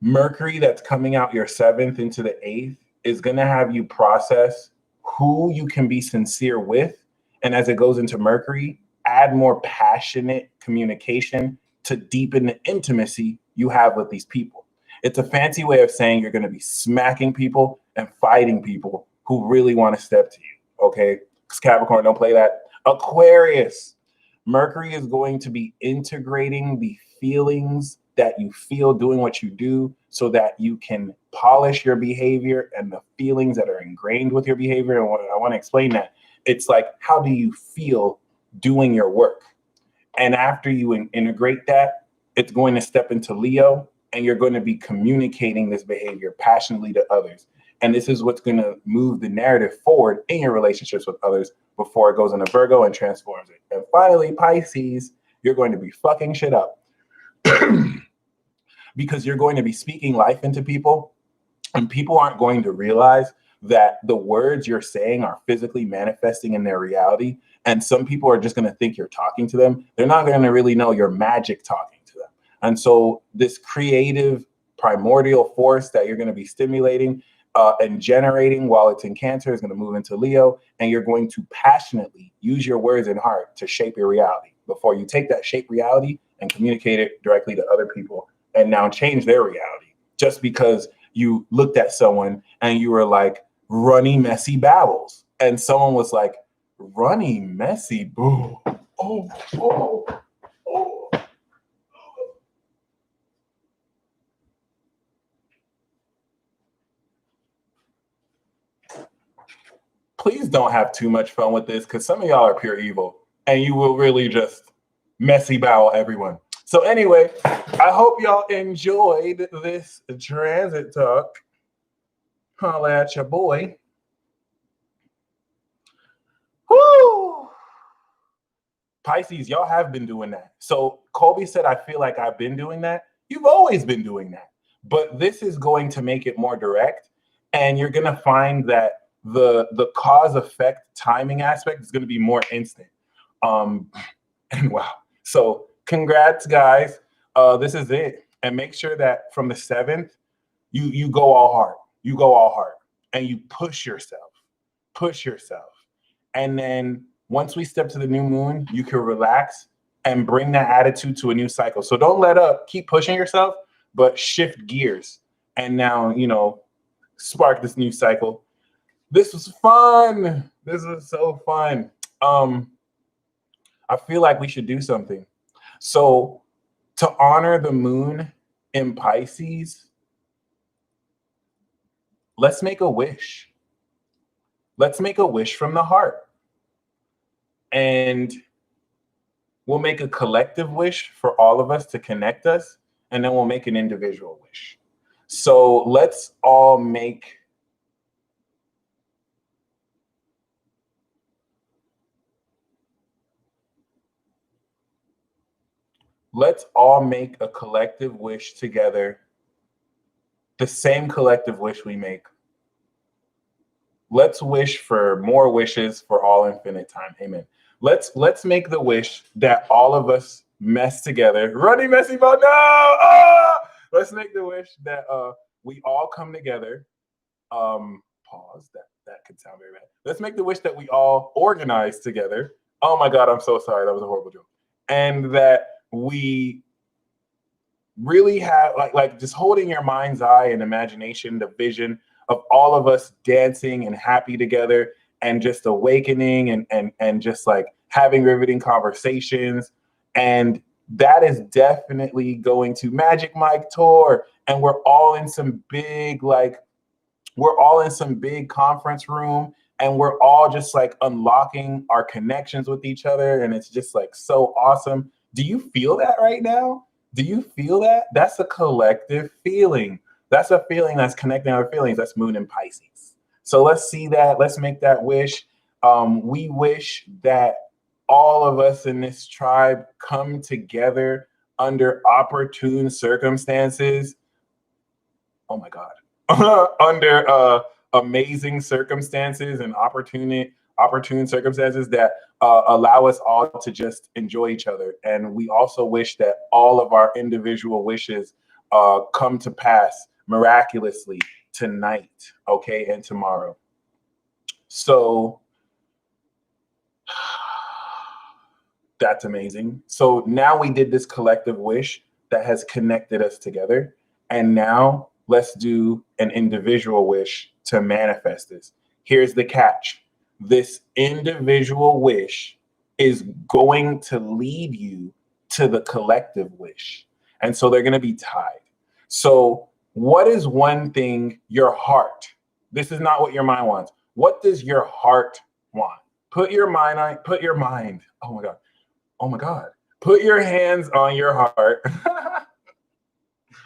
Mercury that's coming out your 7th into the 8th is going to have you process who you can be sincere with. And as it goes into Mercury, add more passionate communication to deepen the intimacy you have with these people. It's a fancy way of saying you're going to be smacking people and fighting people who really want to step to you. Okay. Because Capricorn, don't play that. Aquarius, Mercury is going to be integrating the feelings that you feel doing what you do so that you can polish your behavior and the feelings that are ingrained with your behavior. And I want to explain that. It's like, how do you feel doing your work? And after you integrate that, it's going to step into Leo, and you're going to be communicating this behavior passionately to others. And this is what's going to move the narrative forward in your relationships with others before it goes into Virgo and transforms it. And finally, Pisces, you're going to be fucking shit up because you're going to be speaking life into people, and people aren't going to realize that the words you're saying are physically manifesting in their reality. And some people are just going to think you're talking to them. They're not going to really know you're magic talking to them. And so this creative primordial force that you're going to be stimulating and generating while it's in Cancer is going to move into Leo, and you're going to passionately use your words and heart to shape your reality before you take that shape reality and communicate it directly to other people and now change their reality just because you looked at someone and you were like, runny, messy babbles. And someone was like, runny, messy, boo. Oh, oh, oh. Please don't have too much fun with this, because some of y'all are pure evil and you will really just messy bowel everyone. So anyway, I hope y'all enjoyed this transit talk. Holla at your boy. Woo! Pisces, y'all have been doing that. So Colby said, I feel like I've been doing that. You've always been doing that. But this is going to make it more direct. And you're going to find that the cause effect timing aspect is going to be more instant. And wow. So congrats, guys. This is it. And make sure that from the 7th, you go all hard. You go all hard. And you push yourself. Push yourself. And then once we step to the new moon, you can relax and bring that attitude to a new cycle. So don't let up. Keep pushing yourself, but shift gears. And now, spark this new cycle. This was fun. This was so fun. I feel like we should do something. So to honor the moon in Pisces, let's make a wish. Let's make a wish from the heart. And we'll make a collective wish for all of us to connect us, and then we'll make an individual wish. So let's all make a collective wish together, the same collective wish we make. Let's wish for more wishes for all infinite time. Amen. Let's make the wish that all of us mess together. Runny messy boat. No! Let's make the wish that we all come together. Pause. That could sound very bad. Let's make the wish that we all organize together. Oh my God, I'm so sorry. That was a horrible joke. And that we really have like just holding your mind's eye and imagination, the vision of all of us dancing and happy together and just awakening and just like having riveting conversations. And that is definitely going to Magic Mike tour. And we're all in some big conference room, and we're all just like unlocking our connections with each other. And it's just like so awesome Do you feel that right now? Do you feel that? That's a collective feeling. That's a feeling that's connecting our feelings. That's moon in Pisces. So let's see that. Let's make that wish. We wish that all of us in this tribe come together under opportune circumstances. Oh my God. Under amazing circumstances and opportune circumstances that allow us all to just enjoy each other. And we also wish that all of our individual wishes come to pass miraculously tonight, okay, and tomorrow. So that's amazing. So now we did this collective wish that has connected us together. And now let's do an individual wish to manifest this. Here's the catch: this individual wish is going to lead you to the collective wish. And so they're going to be tied. So, what is one thing your heart? This is not what your mind wants. What does your heart want? Put your mind on, put your mind. Oh my God. Oh my God. Put your hands on your heart.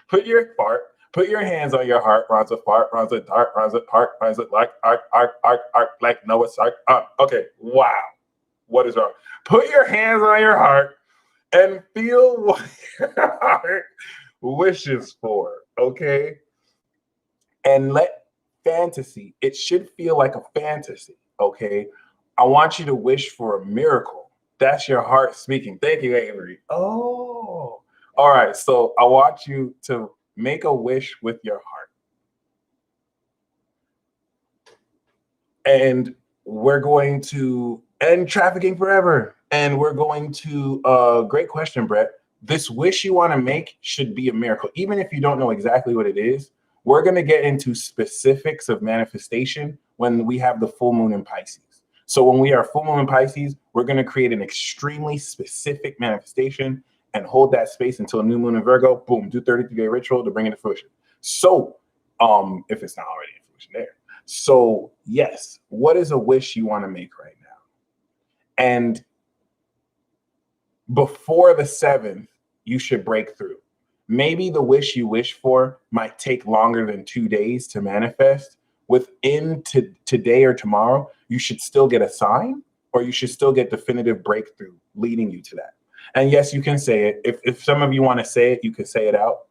Put your hands on your heart. Runs a fart, runs a dart, runs a park, runs a like arc, like Noah's Ark. Okay. Wow. What is wrong? Put your hands on your heart and feel what your heart wishes for. Okay. And let fantasy, it should feel like a fantasy. Okay. I want you to wish for a miracle. That's your heart speaking. Thank you, Avery. Oh, all right. So I want you to make a wish with your heart. And we're going to end trafficking forever. And we're going to, great question, Brett. This wish you want to make should be a miracle. Even if you don't know exactly what it is, we're going to get into specifics of manifestation when we have the full moon in Pisces. So when we are full moon in Pisces, we're going to create an extremely specific manifestation and hold that space until a new moon in Virgo. Boom, do 33-day ritual to bring it to fruition. So if it's not already in fruition there. So yes, what is a wish you want to make right now? And before the 7th, you should break through. Maybe the wish you wish for might take longer than 2 days to manifest. Within today or tomorrow, you should still get a sign, or you should still get definitive breakthrough leading you to that. And yes, you can say it. If some of you want to say it, you can say it out.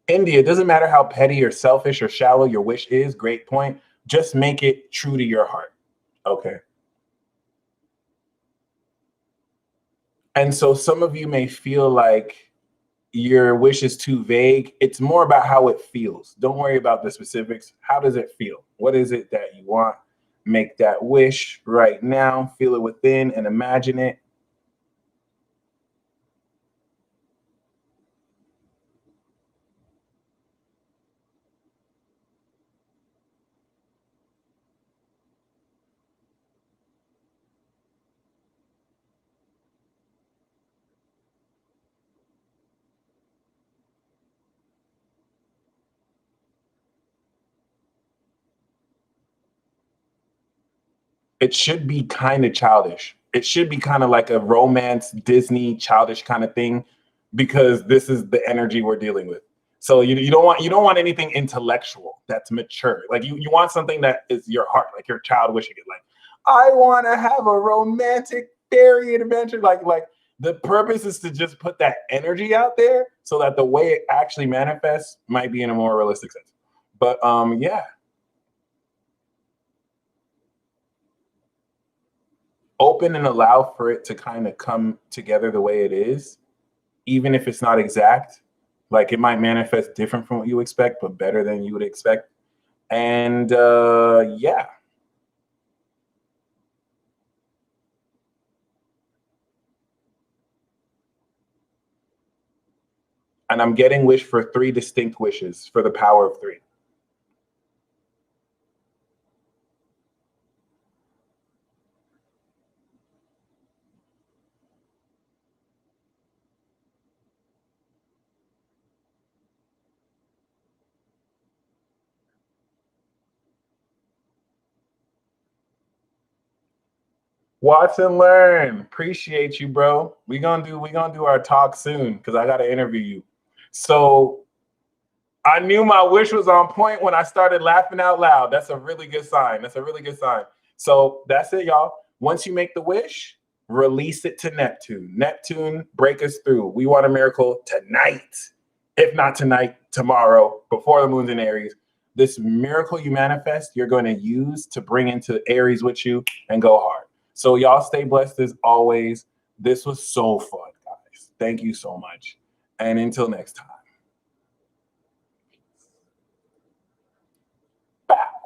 India, it doesn't matter how petty or selfish or shallow your wish is. Great point. Just make it true to your heart. Okay. And so some of you may feel like your wish is too vague. It's more about how it feels. Don't worry about the specifics. How does it feel? What is it that you want? Make that wish right now. Feel it within and imagine it. It should be kind of childish. It should be kind of like a romance, Disney, childish kind of thing, because this is the energy we're dealing with. So you don't want anything intellectual that's mature. Like you want something that is your heart, like your child wishing it. Like I want to have a romantic fairy adventure. Like the purpose is to just put that energy out there so that the way it actually manifests might be in a more realistic sense. But yeah, open and allow for it to kind of come together the way it is, even if it's not exact. Like it might manifest different from what you expect, but better than you would expect. And yeah. And I'm getting wish for 3 distinct wishes for the power of 3. Watch and learn. Appreciate you, bro. We gonna do our talk soon because I gotta interview you. So I knew my wish was on point when I started laughing out loud. That's a really good sign. That's a really good sign. So that's it, y'all. Once you make the wish, release it to Neptune. Neptune, break us through. We want a miracle tonight. If not tonight, tomorrow, before the moon's in Aries. This miracle you manifest, you're going to use to bring into Aries with you and go hard. So y'all stay blessed as always. This was so fun, guys. Thank you so much. And until next time.